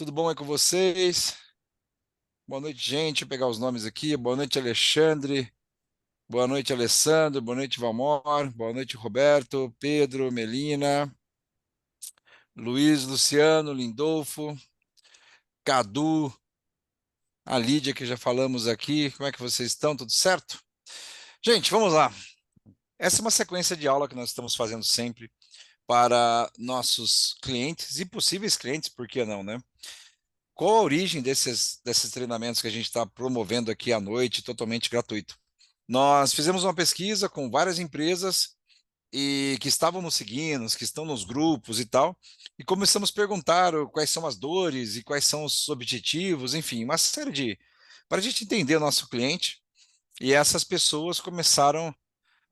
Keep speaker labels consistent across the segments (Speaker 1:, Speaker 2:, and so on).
Speaker 1: Tudo bom aí com vocês? Boa noite, gente. Vou pegar os nomes aqui. Boa noite, Alexandre. Boa noite, Alessandro. Boa noite, Valmor. Boa noite, Roberto, Pedro, Melina, Luiz, Luciano, Lindolfo, Cadu, a Lídia, que já falamos aqui. Como é que vocês estão? Tudo certo? Gente, vamos lá. Essa é uma sequência de aula que nós estamos fazendo sempre para nossos clientes e possíveis clientes, por que não, né? Qual a origem desses treinamentos que a gente está promovendo aqui à noite, totalmente gratuito? Nós fizemos uma pesquisa com várias empresas e que estavam nos seguindo, que estão nos grupos e tal, e começamos a perguntar quais são as dores e quais são os objetivos, enfim, uma série de para a gente entender o nosso cliente. E essas pessoas começaram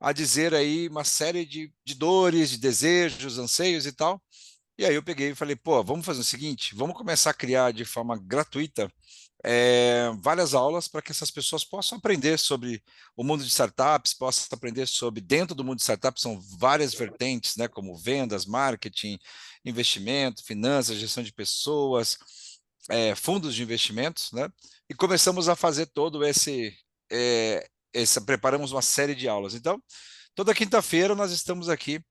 Speaker 1: a dizer aí uma série de dores, de desejos, anseios e tal. E aí eu peguei e falei, pô, vamos fazer o seguinte, vamos começar a criar de forma gratuita várias aulas para que essas pessoas possam aprender sobre o mundo de startups, possam aprender sobre, dentro do mundo de startups, são várias vertentes, né, como vendas, marketing, investimento, finanças, gestão de pessoas, fundos de investimentos, né, e começamos a fazer todo preparamos uma série de aulas. Então, toda quinta-feira nós estamos aqui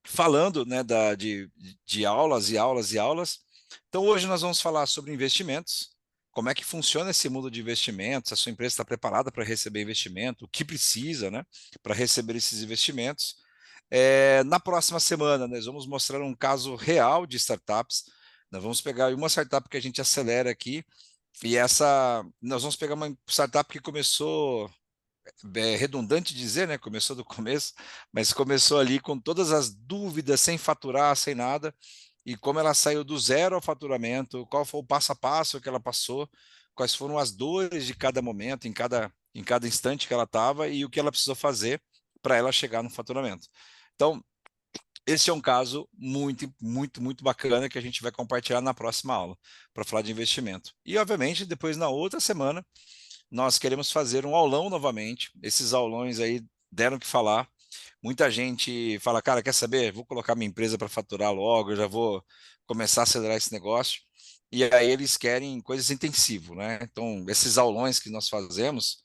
Speaker 1: falando, né, de aulas e aulas e aulas. Então, hoje nós vamos falar sobre investimentos, como é que funciona esse mundo de investimentos, a sua empresa está preparada para receber investimento, o que precisa, né, para receber esses investimentos. Na próxima semana, nós vamos mostrar um caso real de startups. Nós vamos pegar uma startup que a gente acelera aqui, e nós vamos pegar uma startup que começou redundante dizer, né? Começou do começo, mas começou ali com todas as dúvidas, sem faturar, sem nada. E como ela saiu do zero ao faturamento, qual foi o passo a passo que ela passou, quais foram as dores de cada momento, em cada instante que ela estava e o que ela precisou fazer para ela chegar no faturamento. Então, esse é um caso muito, muito, muito bacana que a gente vai compartilhar na próxima aula, para falar de investimento. E, obviamente, depois, na outra semana, nós queremos fazer um aulão novamente. Esses aulões aí deram o que falar. Muita gente fala, cara, quer saber? Vou colocar minha empresa para faturar logo, eu já vou começar a acelerar esse negócio. E aí eles querem coisas intensivas, né? Então, esses aulões que nós fazemos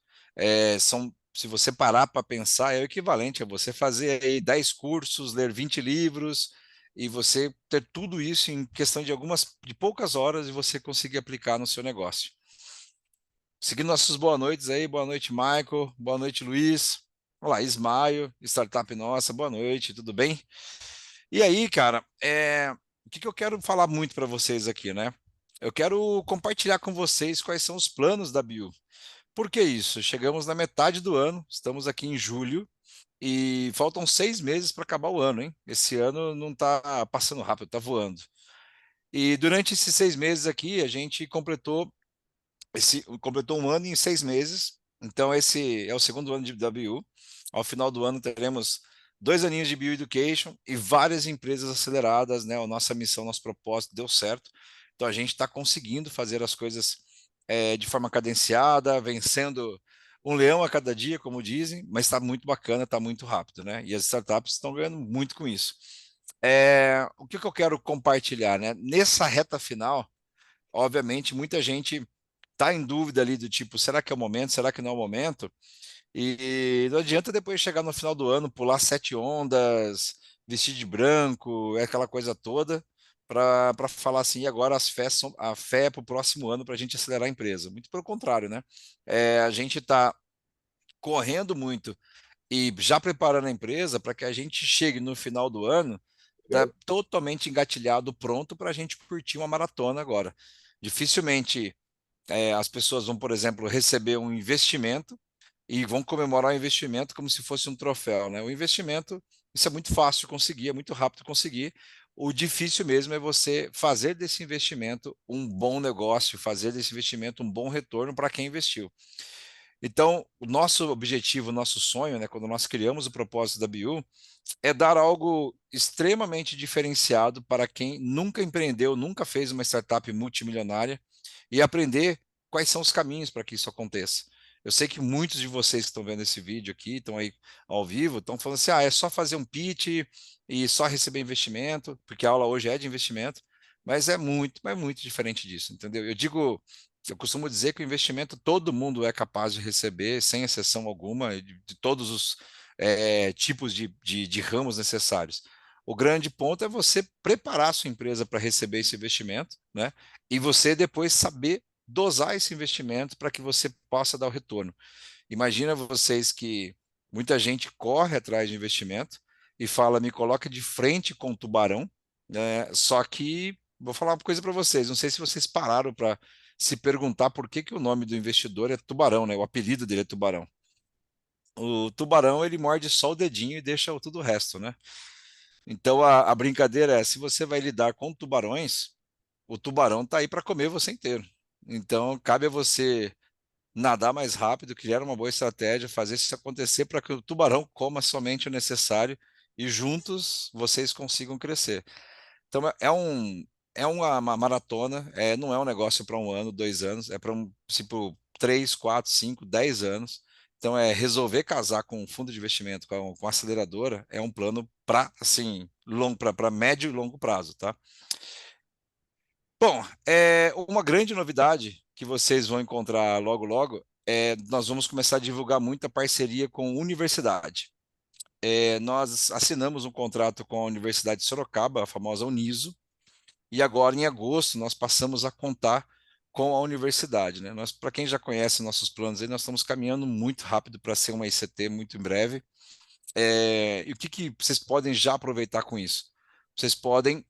Speaker 1: são, se você parar para pensar, é o equivalente a você fazer aí 10 cursos, ler 20 livros e você ter tudo isso em questão de poucas horas e você conseguir aplicar no seu negócio. Seguindo nossos boa noites aí, boa noite, Michael, boa noite, Luiz. Olá, Ismael, startup nossa, boa noite, tudo bem? E aí, cara, o que que eu quero falar muito para vocês aqui, né? Eu quero compartilhar com vocês quais são os planos da Bio. Por que isso? Chegamos na metade do ano, estamos aqui em julho e faltam 6 meses para acabar o ano, hein? Esse ano não está passando rápido, está voando. E durante esses 6 meses aqui, a gente completou um ano em 6 meses. Então, esse é o segundo ano de WBU. Ao final do ano, teremos 2 aninhos de Bioeducation e várias empresas aceleradas, né? A nossa missão, nosso propósito deu certo. Então, a gente está conseguindo fazer as coisas de forma cadenciada, vencendo um leão a cada dia, como dizem, mas está muito bacana, está muito rápido, né? E as startups estão ganhando muito com isso. O que que eu quero compartilhar, né? Nessa reta final, obviamente, muita gente tá em dúvida ali do tipo, será que é o momento? Será que não é o momento? E não adianta depois chegar no final do ano, pular 7 ondas, vestir de branco, aquela coisa toda, para falar assim, e agora a fé é para o próximo ano para a gente acelerar a empresa. Muito pelo contrário, né? A gente está correndo muito e já preparando a empresa para que a gente chegue no final do ano totalmente engatilhado, pronto para a gente curtir uma maratona agora. Dificilmente as pessoas vão, por exemplo, receber um investimento e vão comemorar o investimento como se fosse um troféu, né? O investimento, isso é muito fácil de conseguir, é muito rápido de conseguir. O difícil mesmo é você fazer desse investimento um bom negócio, fazer desse investimento um bom retorno para quem investiu. Então, o nosso objetivo, o nosso sonho, né, quando nós criamos o propósito da BU, é dar algo extremamente diferenciado para quem nunca empreendeu, nunca fez uma startup multimilionária e aprender quais são os caminhos para que isso aconteça. Eu sei que muitos de vocês que estão vendo esse vídeo aqui, estão aí ao vivo, estão falando assim: é só fazer um pitch e só receber investimento, porque a aula hoje é de investimento. Mas é muito diferente disso, entendeu? Eu costumo dizer que o investimento todo mundo é capaz de receber, sem exceção alguma, de todos os tipos de ramos necessários. O grande ponto é você preparar a sua empresa para receber esse investimento, né? E você depois saber dosar esse investimento para que você possa dar o retorno. Imagina vocês que muita gente corre atrás de investimento e fala, me coloca de frente com o tubarão, né? Só que vou falar uma coisa para vocês, não sei se vocês pararam para se perguntar por que que o nome do investidor é tubarão, né? O apelido dele é tubarão. O tubarão, ele morde só o dedinho e deixa tudo o resto, né? Então a brincadeira é, se você vai lidar com tubarões, o tubarão tá aí para comer você inteiro. Então cabe a você nadar mais rápido, criar uma boa estratégia, fazer isso acontecer para que o tubarão coma somente o necessário e juntos vocês consigam crescer. Então uma maratona, não é um negócio para um ano, 2 anos, é para tipo 3, 4, 5, 10 anos. Então resolver casar com um fundo de investimento, com a aceleradora, é um plano para assim longo, para médio e longo prazo, tá? Bom, uma grande novidade que vocês vão encontrar logo logo nós vamos começar a divulgar muita parceria com universidade. Nós assinamos um contrato com a Universidade de Sorocaba, a famosa Uniso, e agora em agosto nós passamos a contar com a universidade, né? Nós, para quem já conhece nossos planos aí, nós estamos caminhando muito rápido para ser uma ICT muito em breve. E o que que vocês podem já aproveitar com isso? Vocês podem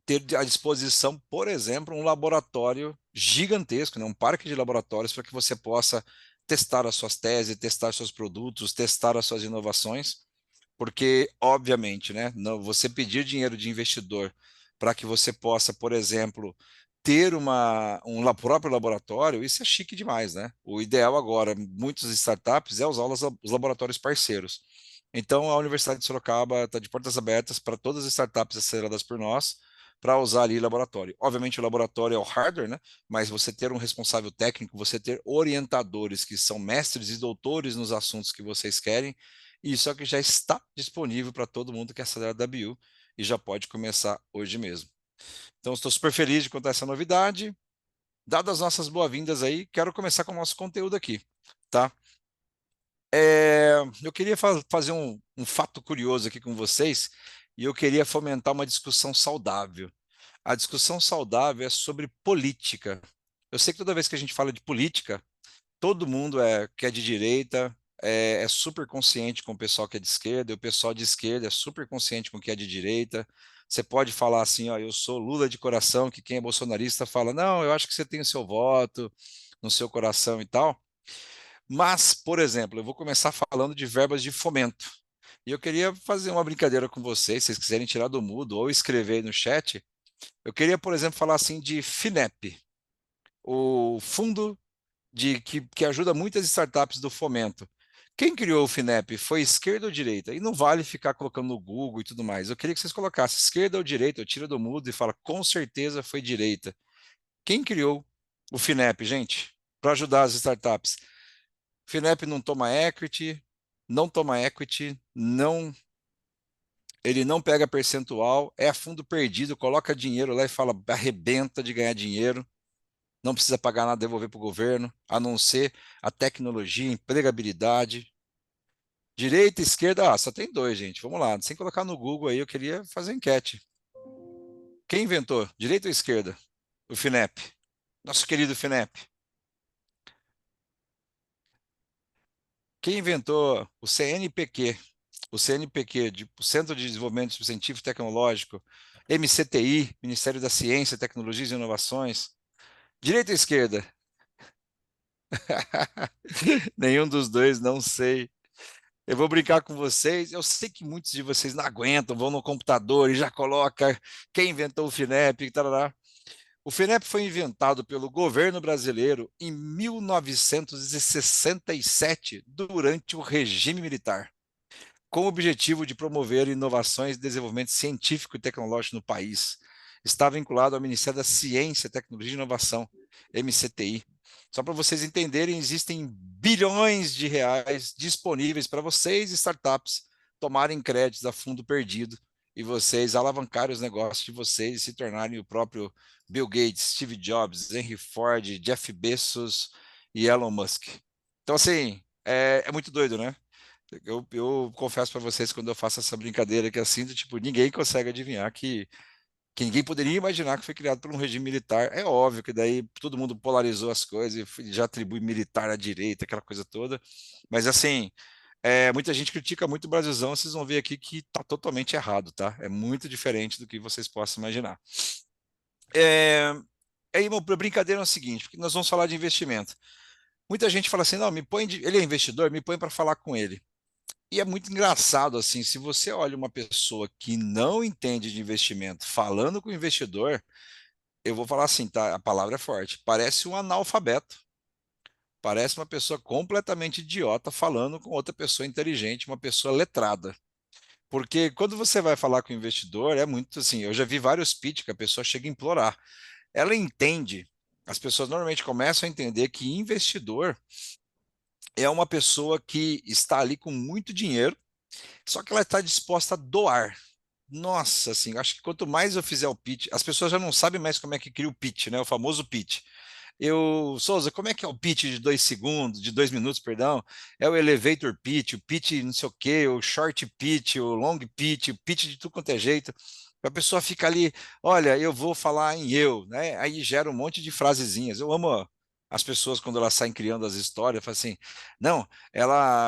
Speaker 1: ter à disposição, por exemplo, um laboratório gigantesco, né? Um parque de laboratórios para que você possa testar as suas teses, testar seus produtos, testar as suas inovações, porque, obviamente, né, você pedir dinheiro de investidor para que você possa, por exemplo, ter próprio laboratório, isso é chique demais, né? O ideal agora, muitas startups, é usar os laboratórios parceiros. Então, a Universidade de Sorocaba está de portas abertas para todas as startups aceleradas por nós, para usar ali laboratório. Obviamente, o laboratório é o hardware, né? Mas você ter um responsável técnico, você ter orientadores que são mestres e doutores nos assuntos que vocês querem, isso é o que já está disponível para todo mundo que é acelerado da BU e já pode começar hoje mesmo. Então, estou super feliz de contar essa novidade. Dadas as nossas boas-vindas aí, quero começar com o nosso conteúdo aqui, tá? Eu queria fazer um fato curioso aqui com vocês e eu queria fomentar uma discussão saudável. A discussão saudável é sobre política. Eu sei que toda vez que a gente fala de política, todo mundo que é de direita é super consciente com o pessoal que é de esquerda, e o pessoal de esquerda é super consciente com o que é de direita. Você pode falar assim, ó, eu sou Lula de coração, que quem é bolsonarista fala, não, eu acho que você tem o seu voto no seu coração e tal. Mas, por exemplo, eu vou começar falando de verbas de fomento. E eu queria fazer uma brincadeira com vocês, se vocês quiserem tirar do mudo ou escrever aí no chat. Eu queria, por exemplo, falar assim de FINEP, o Fundo que ajuda muitas startups do fomento. Quem criou o FINEP? Foi esquerda ou direita? E não vale ficar colocando no Google e tudo mais. Eu queria que vocês colocassem esquerda ou direita, eu tiro do mudo e fala, com certeza foi direita. Quem criou o FINEP, gente? Para ajudar as startups. FINEP não toma equity, não toma equity, não, ele não pega percentual, é a fundo perdido, coloca dinheiro lá e fala, arrebenta de ganhar dinheiro. Não precisa pagar nada, devolver para o governo, a não ser a tecnologia, empregabilidade. Direita, esquerda, só tem dois, gente. Vamos lá, sem colocar no Google aí, eu queria fazer enquete. Quem inventou? Direita ou esquerda? O FINEP. Nosso querido FINEP. Quem inventou o CNPq? O CNPq, o Centro de Desenvolvimento Científico e Tecnológico. MCTI, Ministério da Ciência, Tecnologias e Inovações. Direita ou esquerda? Nenhum dos dois, não sei. Eu vou brincar com vocês. Eu sei que muitos de vocês não aguentam, vão no computador e já coloca quem inventou o FINEP, tarará. O FINEP foi inventado pelo governo brasileiro em 1967, durante o regime militar, com o objetivo de promover inovações e desenvolvimento científico e tecnológico no país. Está vinculado ao Ministério da Ciência, Tecnologia e Inovação, MCTI. Só para vocês entenderem, existem bilhões de reais disponíveis para vocês, startups, tomarem créditos a fundo perdido e vocês alavancarem os negócios de vocês e se tornarem o próprio Bill Gates, Steve Jobs, Henry Ford, Jeff Bezos e Elon Musk. Então, assim, é muito doido, né? Eu confesso para vocês, quando eu faço essa brincadeira que é assim, do tipo, ninguém consegue adivinhar que ninguém poderia imaginar que foi criado por um regime militar. É óbvio que daí todo mundo polarizou as coisas e já atribui militar à direita, aquela coisa toda. Mas assim, muita gente critica muito o Brasilzão, vocês vão ver aqui que está totalmente errado, tá? É muito diferente do que vocês possam imaginar. É, aí, a brincadeira é o seguinte, porque nós vamos falar de investimento. Muita gente fala assim, não, ele é investidor, me põe para falar com ele. E é muito engraçado, assim, se você olha uma pessoa que não entende de investimento falando com o investidor, eu vou falar assim, tá? A palavra é forte. Parece um analfabeto. Parece uma pessoa completamente idiota falando com outra pessoa inteligente, uma pessoa letrada. Porque quando você vai falar com o investidor, é muito assim. Eu já vi vários pitch que a pessoa chega a implorar. Ela entende, as pessoas normalmente começam a entender que investidor é uma pessoa que está ali com muito dinheiro, só que ela está disposta a doar. Nossa, assim, acho que quanto mais eu fizer o pitch, as pessoas já não sabem mais como é que cria o pitch, né? O famoso pitch. Souza, como é que é o pitch de 2 segundos, de 2 minutos, perdão? É o elevator pitch, o pitch não sei o quê, o short pitch, o long pitch, o pitch de tudo quanto é jeito. A pessoa fica ali, olha, eu vou falar em eu, né? Aí gera um monte de frasezinhas. Eu amo as pessoas quando elas saem criando as histórias, falam assim, não,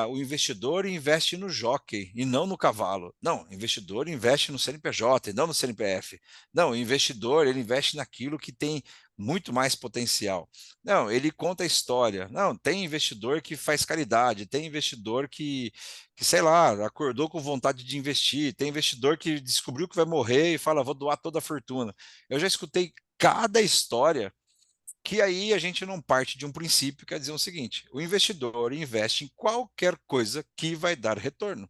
Speaker 1: o investidor investe no jockey e não no cavalo. Não, o investidor investe no CNPJ e não no CNPF. Não, o investidor, ele investe naquilo que tem muito mais potencial. Não, ele conta a história. Não, tem investidor que faz caridade, tem investidor que, sei lá, acordou com vontade de investir, tem investidor que descobriu que vai morrer e fala, vou doar toda a fortuna. Eu já escutei cada história que aí a gente não parte de um princípio, quer dizer o seguinte: o investidor investe em qualquer coisa que vai dar retorno.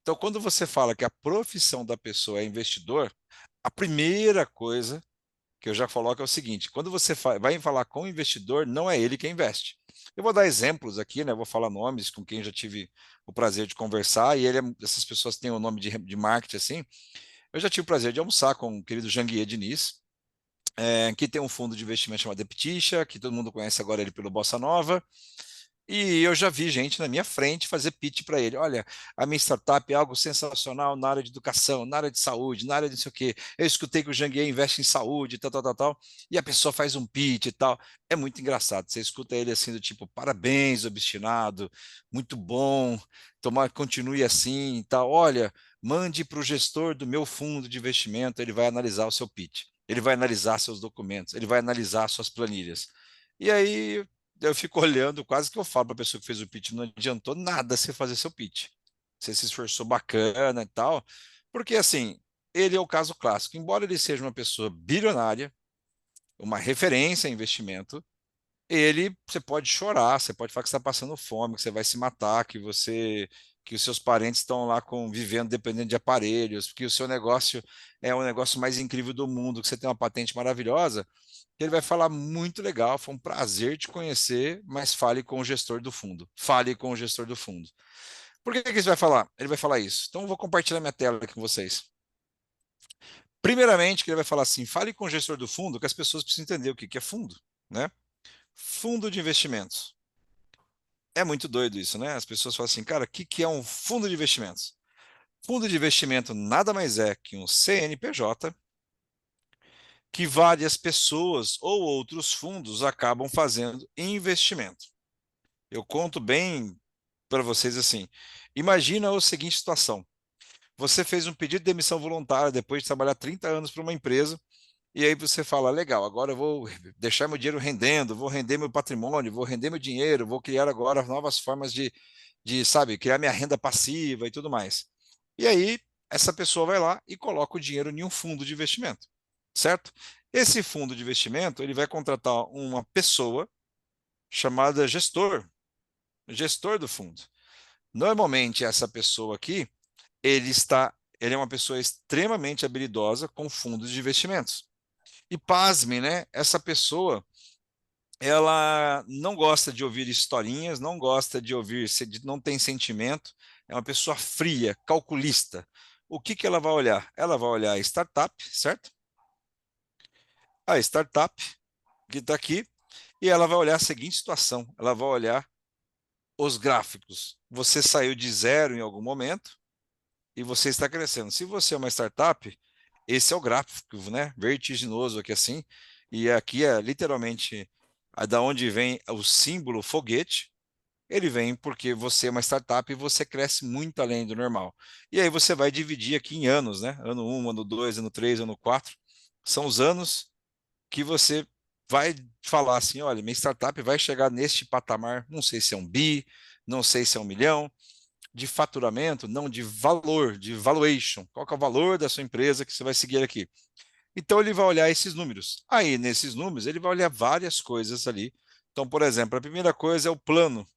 Speaker 1: Então, quando você fala que a profissão da pessoa é investidor, a primeira coisa que eu já coloco é o seguinte: quando você vai falar com o investidor, não é ele quem investe. Eu vou dar exemplos aqui, né? Eu vou falar nomes com quem já tive o prazer de conversar, e essas pessoas têm o nome de marketing assim. Eu já tive o prazer de almoçar com o querido Janguier Diniz, que tem um fundo de investimento chamado Epticha, que todo mundo conhece agora ele pelo Bossa Nova. E eu já vi gente na minha frente fazer pitch para ele. Olha, a minha startup é algo sensacional na área de educação, na área de saúde, na área de não sei o quê. Eu escutei que o Janguier investe em saúde, tal, tal, tal, tal. E a pessoa faz um pitch e tal. É muito engraçado. Você escuta ele assim do tipo, parabéns, obstinado, muito bom, tomar, continue assim e tal. Olha, mande para o gestor do meu fundo de investimento, ele vai analisar o seu pitch. Ele vai analisar seus documentos, ele vai analisar suas planilhas. E aí eu fico olhando, quase que eu falo para a pessoa que fez o pitch, não adiantou nada você fazer seu pitch. Você se esforçou bacana e tal, porque assim, ele é o caso clássico. Embora ele seja uma pessoa bilionária, uma referência em investimento, você pode chorar, você pode falar que você está passando fome, que você vai se matar, que os seus parentes estão lá vivendo dependendo de aparelhos, que o seu negócio é o negócio mais incrível do mundo, que você tem uma patente maravilhosa. Ele vai falar muito legal, foi um prazer te conhecer, mas fale com o gestor do fundo. Fale com o gestor do fundo. Por que que ele vai falar? Ele vai falar isso. Então, eu vou compartilhar minha tela aqui com vocês. Primeiramente, que ele vai falar assim: fale com o gestor do fundo, que as pessoas precisam entender o que que é fundo, né? Fundo de investimentos. É muito doido isso, né? As pessoas falam assim, cara, o que que é um fundo de investimentos? Fundo de investimento nada mais é que um CNPJ que várias pessoas ou outros fundos acabam fazendo investimento. Eu conto bem para vocês assim. Imagina a seguinte situação: você fez um pedido de demissão voluntária depois de trabalhar 30 anos para uma empresa, e aí você fala, legal, agora eu vou deixar meu dinheiro rendendo, vou render meu patrimônio, vou render meu dinheiro, vou criar agora novas formas sabe, criar minha renda passiva e tudo mais. E aí, essa pessoa vai lá e coloca o dinheiro em um fundo de investimento, certo? Esse fundo de investimento, ele vai contratar uma pessoa chamada gestor do fundo. Normalmente, essa pessoa aqui, ele é uma pessoa extremamente habilidosa com fundos de investimentos. E pasme, né? Essa pessoa, ela não gosta de ouvir historinhas, não gosta de ouvir, não tem sentimento, é uma pessoa fria, calculista. o que que ela vai olhar? Ela vai olhar a startup, certo? A startup que está aqui, e ela vai olhar a seguinte situação: ela vai olhar os gráficos. Você saiu de zero em algum momento e você está crescendo. Se você é uma startup, esse é o gráfico, né? Vertiginoso aqui assim. E aqui é literalmente da onde vem o símbolo foguete. Ele vem porque você é uma startup e você cresce muito além do normal. E aí você vai dividir aqui em anos, né? Ano um, ano 2, ano 3, ano 4. São os anos que você vai falar assim, olha, minha startup vai chegar neste patamar, não sei se é um bi, não sei se é 1 milhão, de faturamento, não, de valor, de valuation. Qual que é o valor da sua empresa que você vai seguir aqui? Então ele vai olhar esses números. Aí, nesses números, ele vai olhar várias coisas ali. Então, por exemplo, a primeira coisa é o plano.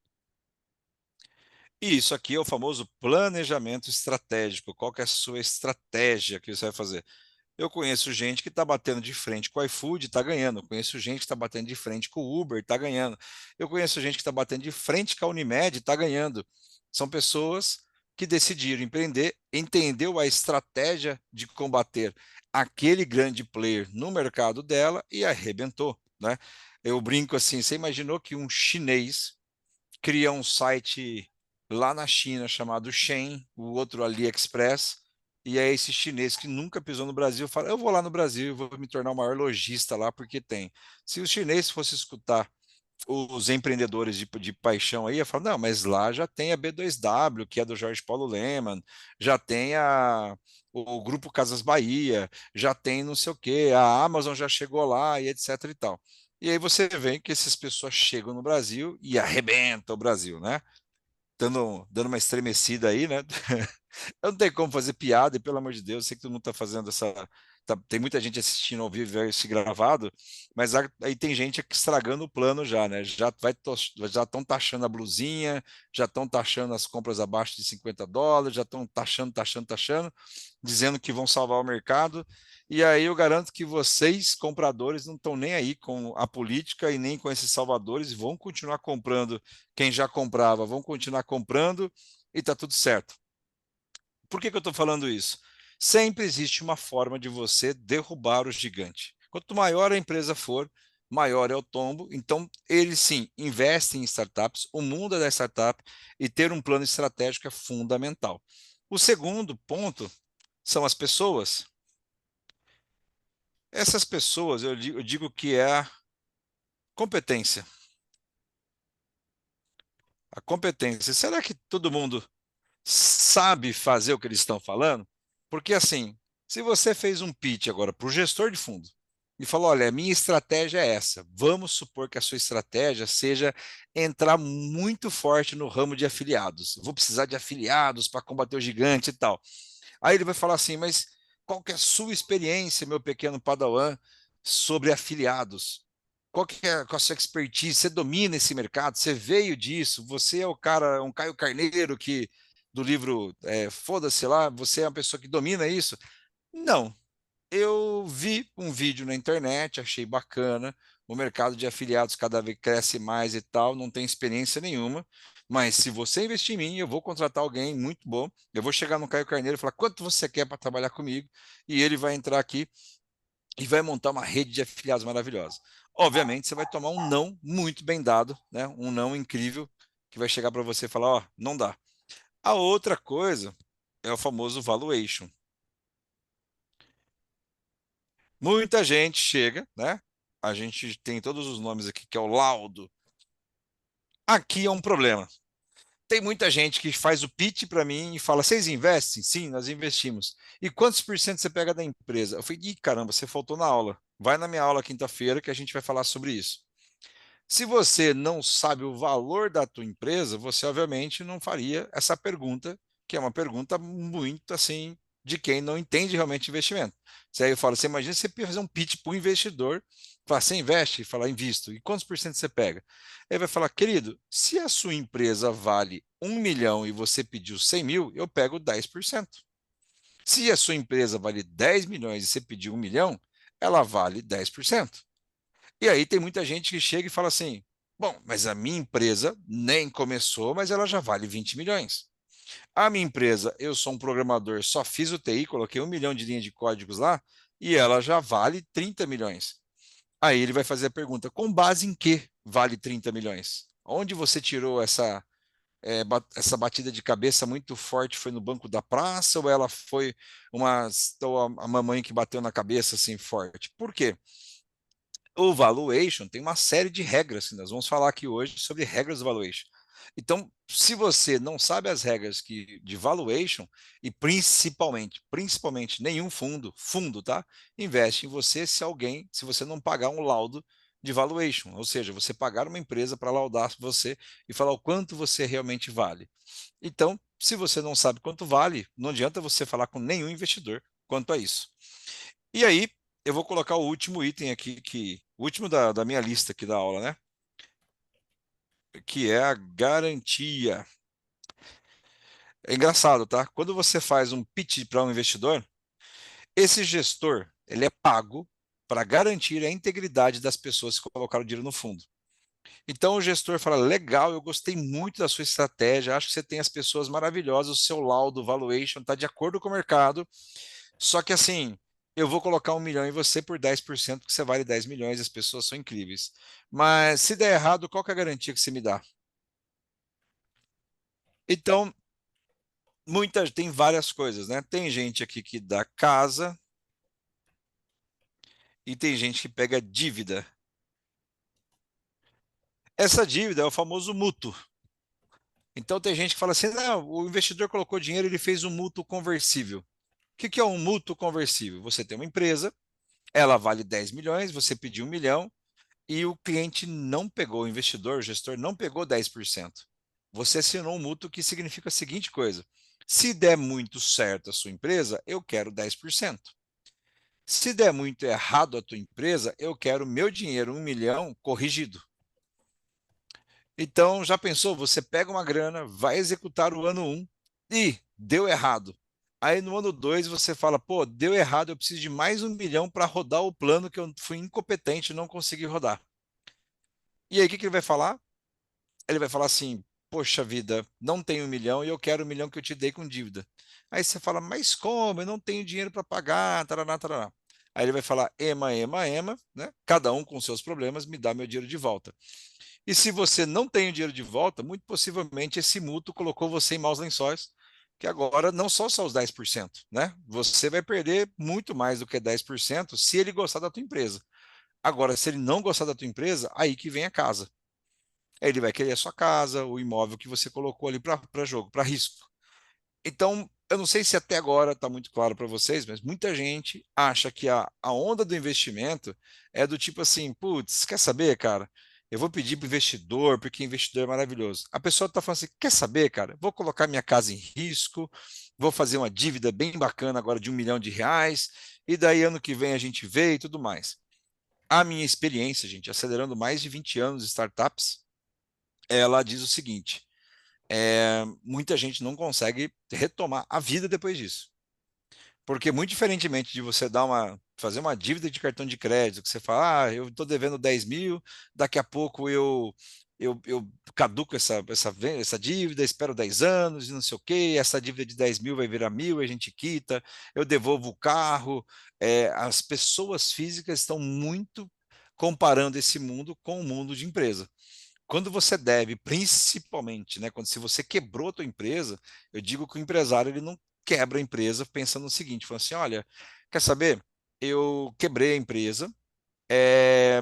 Speaker 1: E isso aqui é o famoso planejamento estratégico. Qual que é a sua estratégia que você vai fazer? Eu conheço gente que está batendo de frente com o iFood e está ganhando. Eu conheço gente que está batendo de frente com o Uber e está ganhando. Eu conheço gente que está batendo de frente com a Unimed e está ganhando. São pessoas que decidiram empreender, entendeu a estratégia de combater aquele grande player no mercado dela e arrebentou, né? Eu brinco assim, você imaginou que um chinês cria um site lá na China chamado Shein, o outro AliExpress, e é esse chinês que nunca pisou no Brasil fala: eu vou lá no Brasil, vou me tornar o maior lojista lá porque tem. Se o chinês fosse escutar os empreendedores de paixão aí, ia falar: não, mas lá já tem a B2W, que é do Jorge Paulo Lemann, já tem o Grupo Casas Bahia, já tem não sei o quê, a Amazon já chegou lá e etc e tal. E aí você vê que essas pessoas chegam no Brasil e arrebentam o Brasil, né? Dando uma estremecida aí, né? Eu não tenho como fazer piada, e pelo amor de Deus, eu sei que todo mundo está fazendo essa. Tem muita gente assistindo ao vivo esse gravado, mas aí tem gente estragando o plano já, né? Já estão taxando a blusinha, já estão taxando as compras abaixo de US$ 50, já estão taxando, dizendo que vão salvar o mercado. E aí eu garanto que vocês, compradores, não estão nem aí com a política e nem com esses salvadores, e vão continuar comprando. Quem já comprava, vão continuar comprando e está tudo certo. Por que eu estou falando isso? Sempre existe uma forma de você derrubar o gigante. Quanto maior a empresa for, maior é o tombo. Então, eles sim investem em startups, o mundo é da startup, e ter um plano estratégico é fundamental. O segundo ponto são as pessoas. Essas pessoas, eu digo que é a competência. A competência. Será que todo mundo sabe fazer o que eles estão falando? Porque assim, se você fez um pitch agora para o gestor de fundo e falou, olha, a minha estratégia é essa. Vamos supor que a sua estratégia seja entrar muito forte no ramo de afiliados. Vou precisar de afiliados para combater o gigante e tal. Aí ele vai falar assim, mas qual que é a sua experiência, meu pequeno padawan, sobre afiliados? Qual a sua expertise? Você domina esse mercado? Você veio disso? Você é o cara, um Caio Carneiro que do livro Foda-se lá, você é uma pessoa que domina isso? Não. Eu vi um vídeo na internet, achei bacana. O mercado de afiliados cada vez cresce mais e tal, não tem experiência nenhuma. Mas se você investir em mim, eu vou contratar alguém muito bom. Eu vou chegar no Caio Carneiro e falar quanto você quer para trabalhar comigo, e ele vai entrar aqui e vai montar uma rede de afiliados maravilhosa. Obviamente, você vai tomar um não muito bem dado, né? Um não incrível que vai chegar para você e falar, ó, não dá. A outra coisa é o famoso valuation. Muita gente chega, né? A gente tem todos os nomes aqui, que é o laudo. Aqui é um problema. Tem muita gente que faz o pitch para mim e fala: vocês investem? Sim, nós investimos. E quantos por cento você pega da empresa? Eu falei: ih, caramba, você faltou na aula. Vai na minha aula quinta-feira que a gente vai falar sobre isso. Se você não sabe o valor da tua empresa, você obviamente não faria essa pergunta, que é uma pergunta muito assim de quem não entende realmente investimento. Se aí eu falo, você imagina você fazer um pitch para o investidor, falar, você investe? Falar, invisto. E quantos por cento você pega? Aí vai falar, querido, se a sua empresa vale 1 milhão e você pediu 100 mil, eu pego 10%. Se a sua empresa vale 10 milhões e você pediu 1 milhão, ela vale 10%. E aí tem muita gente que chega e fala assim: bom, mas a minha empresa nem começou, mas ela já vale 20 milhões. A minha empresa, eu sou um programador, só fiz o TI, coloquei 1 milhão de linhas de códigos lá e ela já vale 30 milhões. Aí ele vai fazer a pergunta: com base em que vale 30 milhões? Onde você tirou essa batida de cabeça muito forte? Foi no banco da praça ou ela foi ou a mamãe que bateu na cabeça assim forte? Por quê? O valuation tem uma série de regras que nós vamos falar aqui hoje sobre regras do valuation. Então, se você não sabe as regras de valuation e principalmente nenhum fundo, tá? Investe em você se você não pagar um laudo de valuation, ou seja, você pagar uma empresa para laudar você e falar o quanto você realmente vale. Então, se você não sabe quanto vale, não adianta você falar com nenhum investidor quanto a isso. E aí, eu vou colocar o último item aqui, o último da minha lista aqui da aula, né? Que é a garantia. É engraçado, tá? Quando você faz um pitch para um investidor, esse gestor, ele é pago para garantir a integridade das pessoas que colocaram o dinheiro no fundo. Então o gestor fala: legal, eu gostei muito da sua estratégia, acho que você tem as pessoas maravilhosas, o seu laudo, valuation está de acordo com o mercado. Só que assim, eu vou colocar 1 milhão em você por 10%, que você vale 10 milhões, as pessoas são incríveis. Mas se der errado, qual que é a garantia que você me dá? Então, tem várias coisas, né? Tem gente aqui que dá casa e tem gente que pega dívida. Essa dívida é o famoso mútuo. Então tem gente que fala assim: não, o investidor colocou dinheiro, ele fez um mútuo conversível. O que que é um mútuo conversível? Você tem uma empresa, ela vale 10 milhões, você pediu 1 milhão, e o cliente não pegou, o investidor, o gestor não pegou 10%. Você assinou um mútuo que significa a seguinte coisa: se der muito certo a sua empresa, eu quero 10%. Se der muito errado a tua empresa, eu quero meu dinheiro, 1 milhão, corrigido. Então, já pensou? Você pega uma grana, vai executar o ano um e deu errado. Aí no ano 2 você fala: pô, deu errado, eu preciso de mais 1 milhão para rodar o plano que eu fui incompetente e não consegui rodar. E aí o que que ele vai falar? Ele vai falar assim: poxa vida, não tenho 1 milhão e eu quero 1 milhão que eu te dei com dívida. Aí você fala: mas como? Eu não tenho dinheiro para pagar, taraná, taraná. Aí ele vai falar: ema, né? Cada um com seus problemas, me dá meu dinheiro de volta. E se você não tem o dinheiro de volta, muito possivelmente esse mútuo colocou você em maus lençóis, que agora não são só os 10%, né? Você vai perder muito mais do que 10% se ele gostar da tua empresa. Agora, se ele não gostar da tua empresa, aí que vem a casa. Aí ele vai querer a sua casa, o imóvel que você colocou ali para jogo, para risco. Então, eu não sei se até agora está muito claro para vocês, mas muita gente acha que a onda do investimento é do tipo assim: putz, quer saber, cara? Eu vou pedir para o investidor, porque investidor é maravilhoso. A pessoa está falando assim: quer saber, cara? Vou colocar minha casa em risco, vou fazer uma dívida bem bacana agora de 1 milhão de reais, e daí ano que vem a gente vê e tudo mais. A minha experiência, gente, acelerando mais de 20 anos de startups, ela diz o seguinte: muita gente não consegue retomar a vida depois disso. Porque muito diferentemente de você fazer uma dívida de cartão de crédito, que você fala: eu estou devendo 10 mil, daqui a pouco eu caduco essa dívida, espero 10 anos e não sei o quê, essa dívida de 10 mil vai virar 1.000, a gente quita, eu devolvo o carro. As pessoas físicas estão muito comparando esse mundo com o mundo de empresa. Quando você deve, principalmente, né, se você quebrou a tua empresa, eu digo que o empresário ele não quebra a empresa pensando no seguinte, falando assim: olha, quer saber? Eu quebrei a empresa,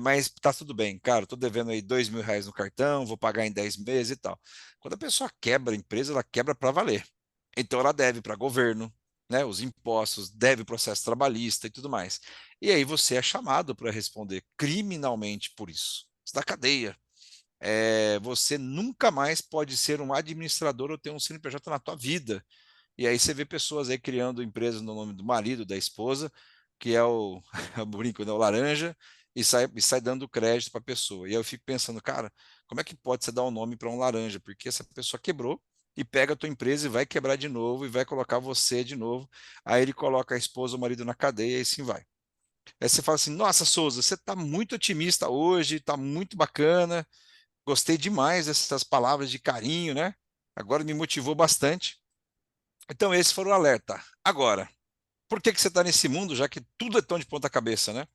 Speaker 1: mas tá tudo bem, cara, tô devendo aí 2 mil reais no cartão, vou pagar em 10 meses e tal. Quando a pessoa quebra a empresa, ela quebra para valer. Então ela deve para governo, né, os impostos, deve processo trabalhista e tudo mais. E aí você é chamado para responder criminalmente por isso. Isso dá cadeia. Você nunca mais pode ser um administrador ou ter um CNPJ na tua vida. E aí você vê pessoas aí criando empresas no nome do marido, da esposa, que é o, eu brinco, né, o laranja, e sai dando crédito para a pessoa. E aí eu fico pensando: cara, como é que pode você dar um nome para um laranja? Porque essa pessoa quebrou e pega a tua empresa e vai quebrar de novo e vai colocar você de novo. Aí ele coloca a esposa ou o marido na cadeia e assim vai. Aí você fala assim: nossa, Souza, você está muito otimista hoje, está muito bacana. Gostei demais dessas palavras de carinho, né? Agora me motivou bastante. Então, esse foi o alerta. Agora, por que que você está nesse mundo, já que tudo é tão de ponta cabeça, né?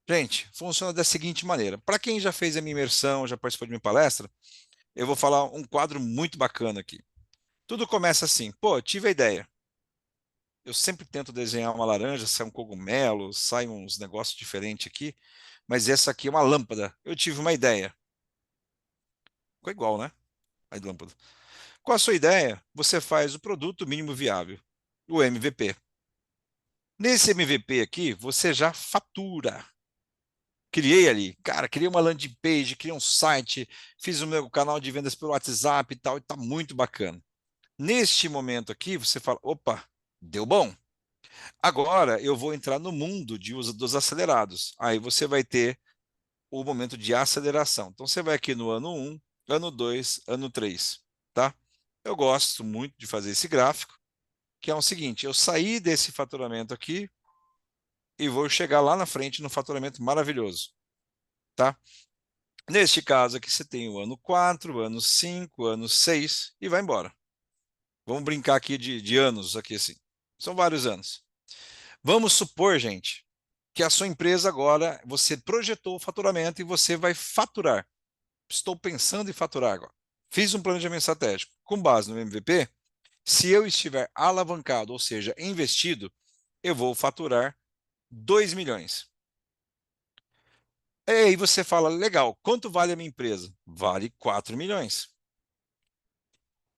Speaker 1: Gente, funciona da seguinte maneira. Para quem já fez a minha imersão, já participou de minha palestra, eu vou falar um quadro muito bacana aqui. Tudo começa assim, pô, tive a ideia. Eu sempre tento desenhar uma laranja, sai um cogumelo, sai uns negócios diferentes aqui, mas essa aqui é uma lâmpada. Eu tive uma ideia. Ficou igual, né? A lâmpada. Com a sua ideia, você faz o produto mínimo viável, o MVP. Nesse MVP aqui, você já fatura. Criei ali, cara, criei uma landing page, criei um site, fiz o meu canal de vendas pelo WhatsApp e tal, e tá muito bacana. Neste momento aqui, você fala, opa, deu bom. Agora eu vou entrar no mundo de uso dos acelerados. Aí você vai ter o momento de aceleração. Então você vai aqui no ano um, ano 2, ano 3, tá? Eu gosto muito de fazer esse gráfico, que é o seguinte, eu saí desse faturamento aqui e vou chegar lá na frente no faturamento maravilhoso, tá? Neste caso aqui você tem o ano 4, ano 5, ano 6 e vai embora. Vamos brincar aqui de anos aqui assim. São vários anos. Vamos supor, gente, que a sua empresa agora, você projetou o faturamento e você vai faturar. Estou pensando em faturar agora. Fiz um planejamento estratégico. Com base no MVP, se eu estiver alavancado, ou seja, investido, eu vou faturar 2 milhões. E aí você fala, legal, quanto vale a minha empresa? Vale 4 milhões.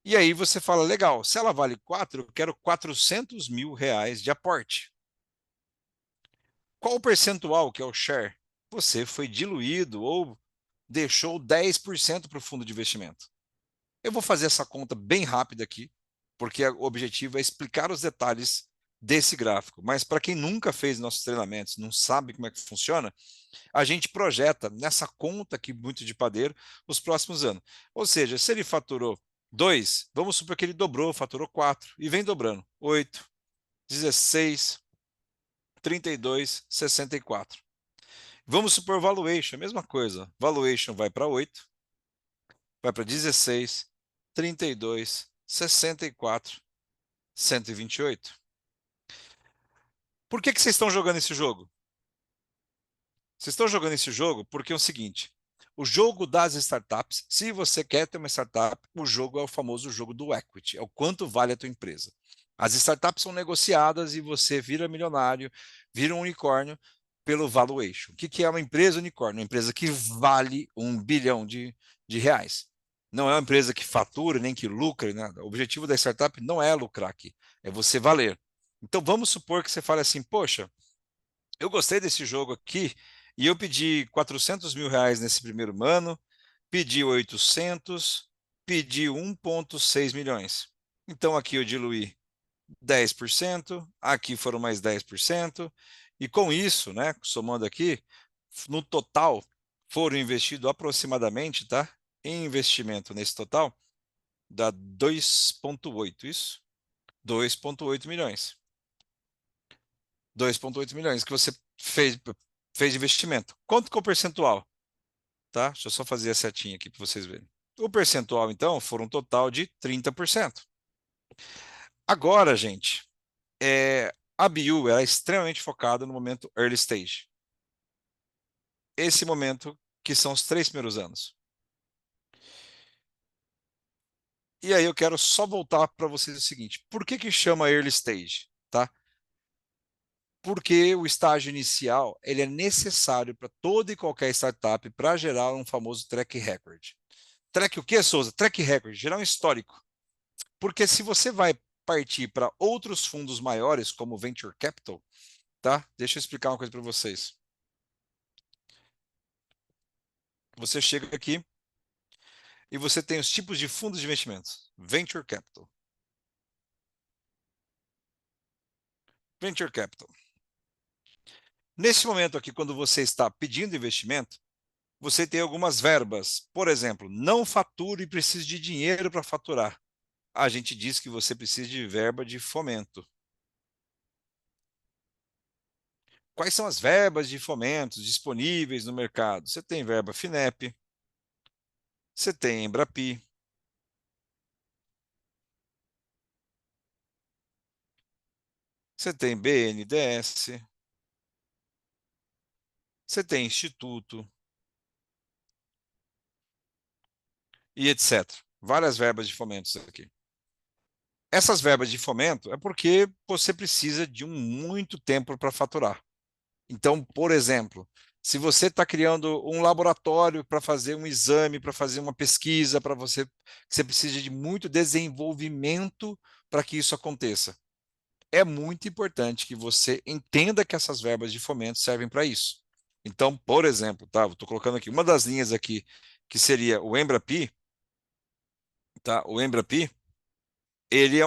Speaker 1: E aí você fala, legal, se ela vale 4, eu quero 400 mil reais de aporte. Qual o percentual que é o share? Você foi diluído ou deixou 10% para o fundo de investimento. Eu vou fazer essa conta bem rápida aqui, porque o objetivo é explicar os detalhes desse gráfico. Mas para quem nunca fez nossos treinamentos, não sabe como é que funciona, a gente projeta nessa conta aqui muito de padeiro os próximos anos. Ou seja, se ele faturou 2, vamos supor que ele dobrou, faturou 4 e vem dobrando. 8, 16, 32, 64. Vamos supor valuation, a mesma coisa. Valuation vai para 8, vai para 16, 32, 64, 128. Por que que vocês estão jogando esse jogo? Vocês estão jogando esse jogo porque é o seguinte: o jogo das startups, se você quer ter uma startup, o jogo é o famoso jogo do equity, é o quanto vale a tua empresa. As startups são negociadas e você vira milionário, vira um unicórnio pelo valuation. O que que é uma empresa unicórnio? Uma empresa que vale 1 bilhão de reais. Não é uma empresa que fatura nem que lucra, nada. O objetivo da startup não é lucrar aqui, é você valer. Então vamos supor que você fale assim, poxa, eu gostei desse jogo aqui e eu pedi 400 mil reais nesse primeiro ano, pedi 800, pedi 1,6 milhões. Então aqui eu diluí 10%, aqui foram mais 10%, e com isso, né, somando aqui, no total foram investidos aproximadamente, tá? Em investimento nesse total, dá 2,8, isso? 2,8 milhões. 2,8 milhões que você fez de investimento. Quanto que é o percentual? Tá? Deixa eu só fazer a setinha aqui para vocês verem. O percentual, então, foi um total de 30%. Agora, gente, a BU é extremamente focada no momento early stage. Esse momento que são os 3 primeiros anos. E aí eu quero só voltar para vocês o seguinte: por que que chama early stage? Tá? Porque o estágio inicial ele é necessário para toda e qualquer startup para gerar um famoso track record. Track o quê, Souza? Track record, gerar um histórico. Porque se você vai partir para outros fundos maiores, como Venture Capital, tá? Deixa eu explicar uma coisa para vocês. Você chega aqui e você tem os tipos de fundos de investimentos. Venture Capital. Venture Capital. Nesse momento aqui, quando você está pedindo investimento, você tem algumas verbas. Por exemplo, não fature e precisa de dinheiro para faturar. A gente diz que você precisa de verba de fomento. Quais são as verbas de fomento disponíveis no mercado? Você tem verba FINEP, você tem Embrapi, você tem BNDES, você tem Instituto e etc. Várias verbas de fomentos aqui. Essas verbas de fomento é porque você precisa de muito tempo para faturar. Então, por exemplo, se você está criando um laboratório para fazer um exame, para fazer uma pesquisa, para você precisa de muito desenvolvimento para que isso aconteça. É muito importante que você entenda que essas verbas de fomento servem para isso. Então, por exemplo, tá, estou colocando aqui uma das linhas aqui que seria o Embrapi, tá? O Embrapi, ele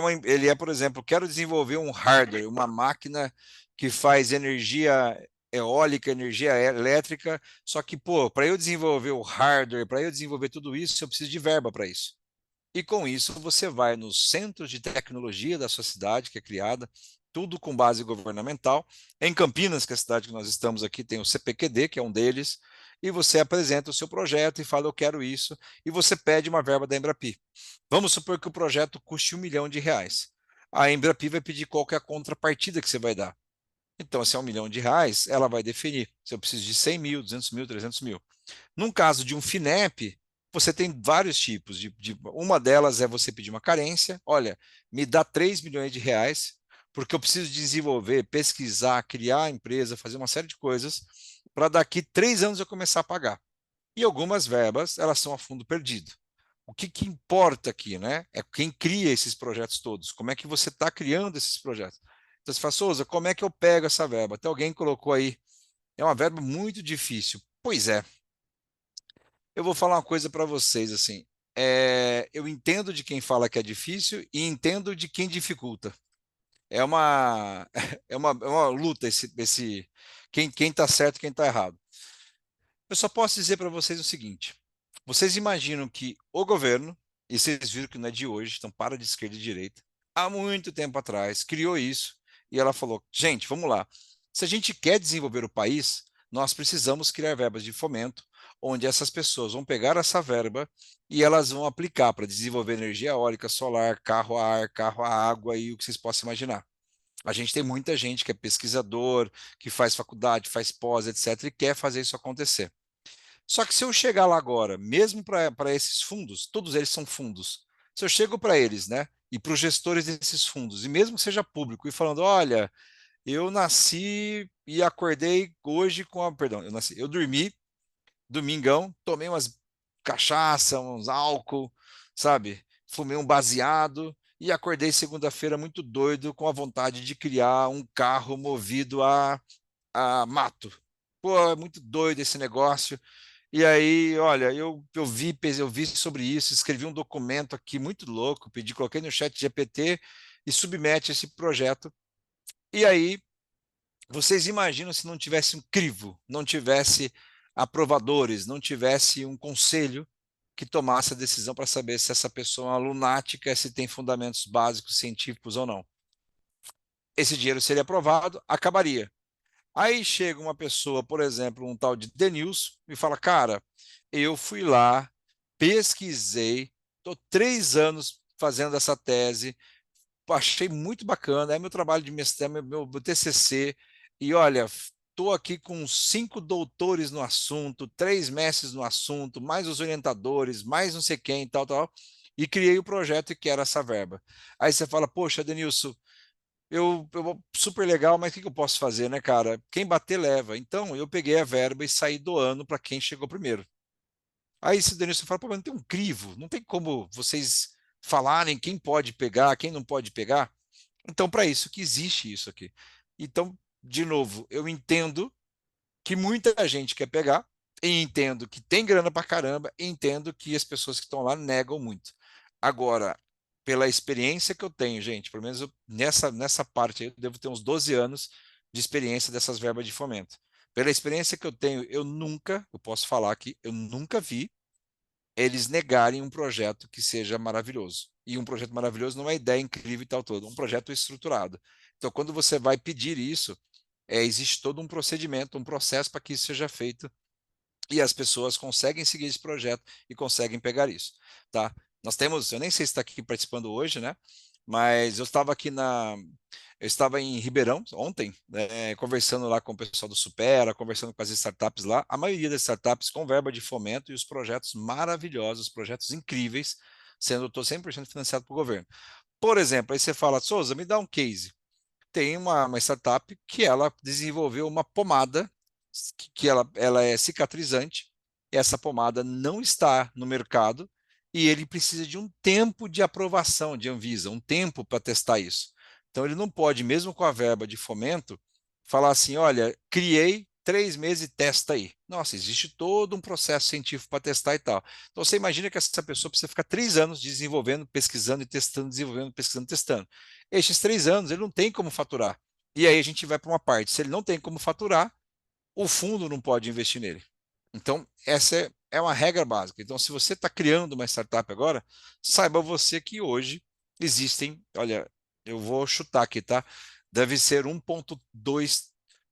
Speaker 1: é, por exemplo, quero desenvolver um hardware, uma máquina que faz energia eólica, energia elétrica, só que, pô, para eu desenvolver o hardware, para eu desenvolver tudo isso, eu preciso de verba para isso. E com isso, você vai nos centros de tecnologia da sua cidade, que é criada, tudo com base governamental. Em Campinas, que é a cidade que nós estamos aqui, tem o CPQD, que é um deles, e você apresenta o seu projeto e fala, eu quero isso, e você pede uma verba da Embrapi. Vamos supor que o projeto custe R$ 1 milhão. A Embrapi vai pedir qual que é a contrapartida que você vai dar. Então, se é R$ 1 milhão, ela vai definir se eu preciso de 100 mil, 200 mil, 300 mil. Num caso de um FINEP, você tem vários tipos. Uma delas é você pedir uma carência. Olha, me dá R$ 3 milhões, porque eu preciso desenvolver, pesquisar, criar a empresa, fazer uma série de coisas, para daqui 3 anos eu começar a pagar. E algumas verbas, elas são a fundo perdido. O que importa aqui, né? É quem cria esses projetos todos. Como é que você está criando esses projetos? Então, você fala, Souza, como é que eu pego essa verba? Até alguém colocou aí, é uma verba muito difícil. Pois é, eu vou falar uma coisa para vocês, assim, eu entendo de quem fala que é difícil e entendo de quem dificulta. É uma, é uma luta quem está certo e quem está errado. Eu só posso dizer para vocês o seguinte: vocês imaginam que o governo, e vocês viram que não é de hoje, então para de esquerda e direita, há muito tempo atrás criou isso e ela falou: gente, vamos lá. Se a gente quer desenvolver o país, nós precisamos criar verbas de fomento, onde essas pessoas vão pegar essa verba e elas vão aplicar para desenvolver energia eólica, solar, carro a ar, carro a água e o que vocês possam imaginar. A gente tem muita gente que é pesquisador, que faz faculdade, faz pós, etc., e quer fazer isso acontecer. Só que se eu chegar lá agora, mesmo para esses fundos, todos eles são fundos, se eu chego para eles, né, e para os gestores desses fundos, e mesmo que seja público, e falando, olha, eu nasci e acordei hoje com a, perdão, eu dormi, domingão, tomei umas cachaça, uns álcool, sabe, fumei um baseado e acordei segunda-feira muito doido com a vontade de criar um carro movido a mato. Pô, é muito doido esse negócio. E aí, olha, eu vi sobre isso, escrevi um documento aqui muito louco, coloquei no chat GPT e submete esse projeto. E aí, vocês imaginam se não tivesse um crivo, não tivesse aprovadores, não tivesse um conselho que tomasse a decisão para saber se essa pessoa é uma lunática, se tem fundamentos básicos científicos ou não. Esse dinheiro seria aprovado, acabaria. Aí chega uma pessoa, por exemplo, um tal de Denilson, e fala: Cara, eu fui lá, pesquisei, estou 3 anos fazendo essa tese, achei muito bacana, é meu trabalho de mestrado, meu TCC, e olha, estou aqui com 5 doutores no assunto, 3 mestres no assunto, mais os orientadores, mais não sei quem, tal, tal, e criei o projeto e quero essa verba. Aí você fala: Poxa, Denilson. Super legal, mas o que que eu posso fazer, né, cara? Quem bater leva. Então, eu peguei a verba e saí doando para quem chegou primeiro. Aí, se o Denilson fala, pô, mas não tem um crivo, não tem como vocês falarem quem pode pegar, quem não pode pegar. Então, para isso que existe isso aqui. Então, de novo, eu entendo que muita gente quer pegar, e entendo que tem grana pra caramba, e entendo que as pessoas que estão lá negam muito. Agora, pela experiência que eu tenho, gente, pelo menos nessa parte aí, eu devo ter uns 12 anos de experiência dessas verbas de fomento. Pela experiência que eu tenho, eu posso falar que eu nunca vi eles negarem um projeto que seja maravilhoso. E um projeto maravilhoso não é uma ideia incrível e tal todo, um projeto estruturado. Então, quando você vai pedir isso, existe todo um procedimento, um processo para que isso seja feito e as pessoas conseguem seguir esse projeto e conseguem pegar isso, tá? Nós temos, eu nem sei se está aqui participando hoje, né? mas eu estava em Ribeirão ontem, né, conversando lá com o pessoal do Supera, conversando com as startups lá. A maioria das startups com verba de fomento e os projetos maravilhosos, projetos incríveis, sendo tô 100% financiado pelo governo. Por exemplo, aí você fala, Souza, me dá um case. Tem uma startup que ela desenvolveu uma pomada que ela é cicatrizante. Essa pomada não está no mercado e ele precisa de um tempo de aprovação de Anvisa, um tempo para testar isso. Então ele não pode, mesmo com a verba de fomento, falar assim, olha, criei 3 meses e testa aí. Nossa, existe todo um processo científico para testar e tal. Então você imagina que essa pessoa precisa ficar 3 anos desenvolvendo, pesquisando e testando, desenvolvendo, pesquisando, testando. Estes 3 anos ele não tem como faturar. E aí a gente vai para uma parte. Se ele não tem como faturar, o fundo não pode investir nele. Então, essa é uma regra básica. Então, se você está criando uma startup agora, saiba você que hoje existem, olha, eu vou chutar aqui, tá? Deve ser 1,2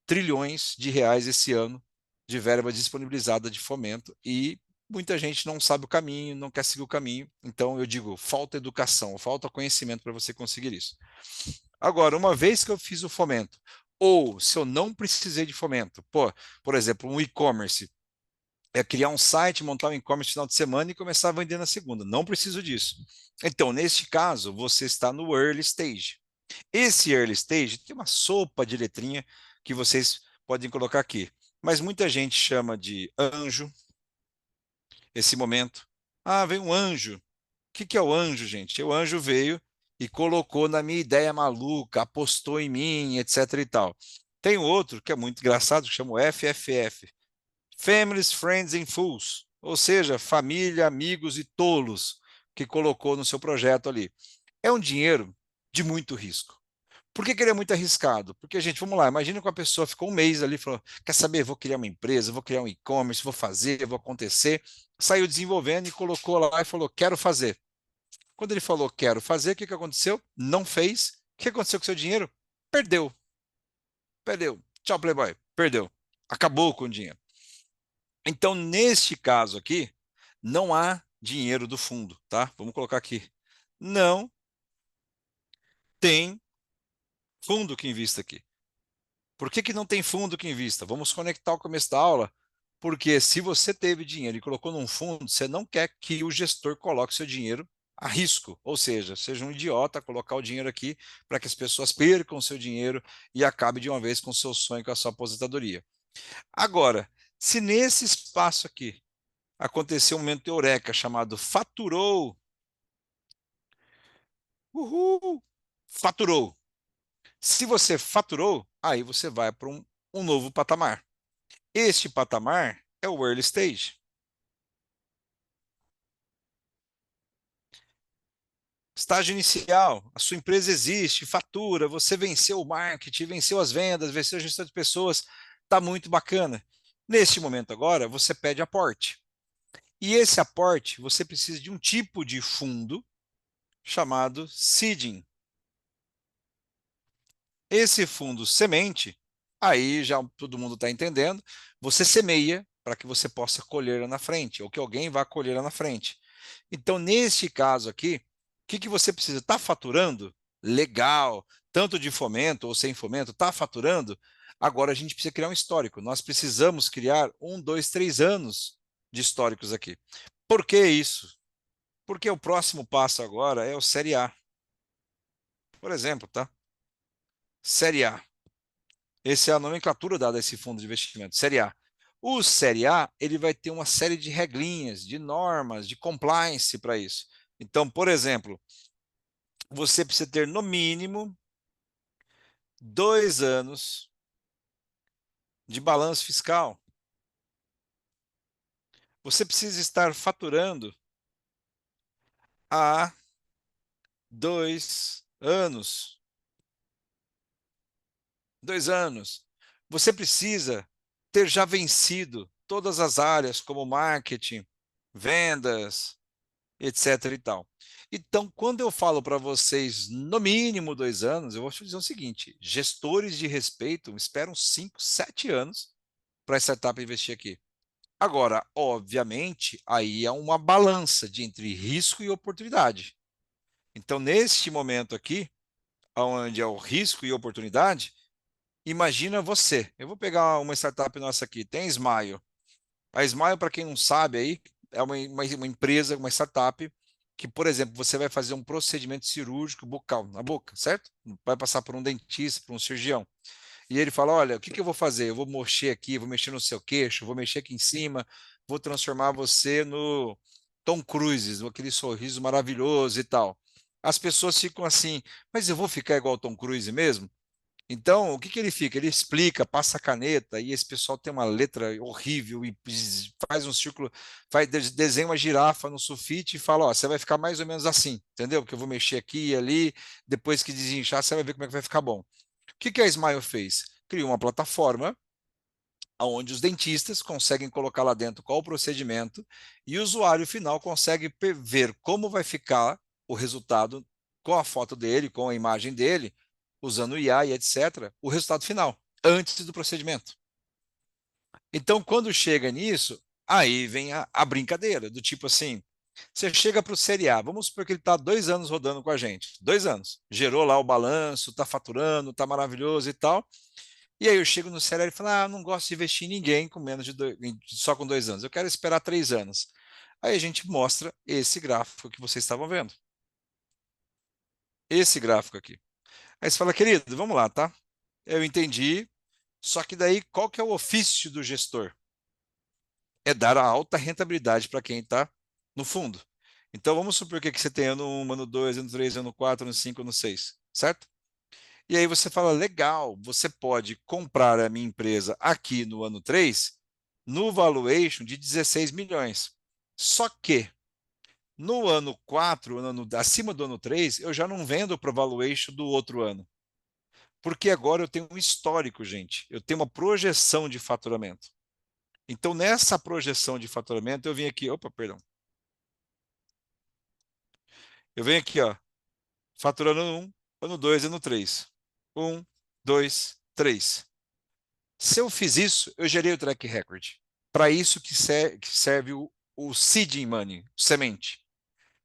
Speaker 1: trilhões de reais esse ano de verba disponibilizada de fomento e muita gente não sabe o caminho, não quer seguir o caminho. Então, eu digo, falta educação, falta conhecimento para você conseguir isso. Agora, uma vez que eu fiz o fomento, ou se eu não precisei de fomento, por exemplo, um e-commerce, é criar um site, montar um e-commerce no final de semana e começar a vender na segunda. Não preciso disso. Então, neste caso, você está no early stage. Esse early stage tem uma sopa de letrinha que vocês podem colocar aqui. Mas muita gente chama de anjo esse momento. Ah, vem um anjo. O que é o anjo, gente? O anjo veio e colocou na minha ideia maluca, apostou em mim, etc e tal. Tem outro que é muito engraçado, que chama o FFF, Families, Friends and Fools, ou seja, família, amigos e tolos, que colocou no seu projeto ali. É um dinheiro de muito risco. Por que ele é muito arriscado? Porque, gente, vamos lá, imagina que a pessoa ficou um mês ali e falou: quer saber, vou criar uma empresa, vou criar um e-commerce, vou fazer, vou acontecer. Saiu desenvolvendo e colocou lá e falou: quero fazer. Quando ele falou quero fazer, o que aconteceu? Não fez. O que aconteceu com o seu dinheiro? Perdeu. Perdeu. Tchau, Playboy. Perdeu. Acabou com o dinheiro. Então, neste caso aqui, não há dinheiro do fundo, tá? Vamos colocar aqui. Não tem fundo que invista aqui. Por que não tem fundo que invista? Vamos conectar o começo da aula, porque se você teve dinheiro e colocou num fundo, você não quer que o gestor coloque seu dinheiro a risco, ou seja um idiota colocar o dinheiro aqui para que as pessoas percam seu dinheiro e acabe de uma vez com o seu sonho, com a sua aposentadoria. Agora, se nesse espaço aqui aconteceu um momento eureka chamado faturou, uhul, faturou. Se você faturou, aí você vai para um novo patamar. Este patamar é o early stage. Estágio inicial, a sua empresa existe, fatura, você venceu o marketing, venceu as vendas, venceu a gestão de pessoas, está muito bacana. Neste momento agora, você pede aporte. E esse aporte, você precisa de um tipo de fundo chamado seeding. Esse fundo semente, aí já todo mundo está entendendo, você semeia para que você possa colher lá na frente, ou que alguém vá colher lá na frente. Então, neste caso aqui, o que você precisa? Está faturando? Legal. Tanto de fomento ou sem fomento, está faturando? Agora a gente precisa criar um histórico. Nós precisamos criar 1, 2, 3 anos de históricos aqui. Por que isso? Porque o próximo passo agora é o Série A. Por exemplo, tá? Série A. Essa é a nomenclatura dada a esse fundo de investimento, Série A. O Série A, ele vai ter uma série de regrinhas, de normas, de compliance para isso. Então, por exemplo, você precisa ter no mínimo 2 anos de balanço fiscal. Você precisa estar faturando há 2 anos. 2 anos. Você precisa ter já vencido todas as áreas, como marketing, vendas, etc e tal. Então, quando eu falo para vocês, no mínimo 2 anos, eu vou te dizer o seguinte: gestores de respeito esperam 5, 7 anos para a startup investir aqui. Agora, obviamente, aí é uma balança de entre risco e oportunidade. Então, neste momento aqui, onde é o risco e oportunidade, imagina você. Eu vou pegar uma startup nossa aqui, tem a Smile. A Smile, para quem não sabe aí, é uma empresa, uma startup, que, por exemplo, você vai fazer um procedimento cirúrgico bucal na boca, certo? Vai passar por um dentista, por um cirurgião. E ele fala: olha, o que que eu vou fazer? Eu vou mexer aqui, vou mexer no seu queixo, vou mexer aqui em cima, vou transformar você no Tom Cruise, aquele sorriso maravilhoso e tal. As pessoas ficam assim, mas eu vou ficar igual o Tom Cruise mesmo? Então, o que que ele fica? Ele explica, passa a caneta, e esse pessoal tem uma letra horrível e faz um círculo, desenha uma girafa no sulfite e fala: ó, você vai ficar mais ou menos assim, entendeu? Porque eu vou mexer aqui e ali, depois que desinchar, você vai ver como é que vai ficar bom. O que que a Smile fez? Criou uma plataforma onde os dentistas conseguem colocar lá dentro qual o procedimento e o usuário final consegue ver como vai ficar o resultado com a foto dele, com a imagem dele, usando o IA e etc., o resultado final, antes do procedimento. Então, quando chega nisso, aí vem a brincadeira, do tipo assim, você chega para o Série A, vamos supor que ele está 2 anos rodando com a gente, 2 anos, gerou lá o balanço, está faturando, está maravilhoso e tal, e aí eu chego no Série A e falo: ah, eu não gosto de investir em ninguém com menos de só com 2 anos, eu quero esperar 3 anos. Aí a gente mostra esse gráfico que vocês estavam vendo, esse gráfico aqui. Aí você fala: querido, vamos lá, tá? Eu entendi, só que daí qual que é o ofício do gestor? É dar a alta rentabilidade para quem está no fundo. Então vamos supor que aqui você tem ano 1, ano 2, ano 3, ano 4, ano 5, ano 6, certo? E aí você fala: legal, você pode comprar a minha empresa aqui no ano 3 no valuation de 16 milhões. Só que no ano 4, acima do ano 3, eu já não vendo para o valuation do outro ano. Porque agora eu tenho um histórico, gente. Eu tenho uma projeção de faturamento. Então, nessa projeção de faturamento, eu vim aqui, opa, perdão. Eu venho aqui, ó, faturando ano 1, ano 2, ano 3. 1, 2, 3. Se eu fiz isso, eu gerei o track record. Para isso que serve o seeding money, semente.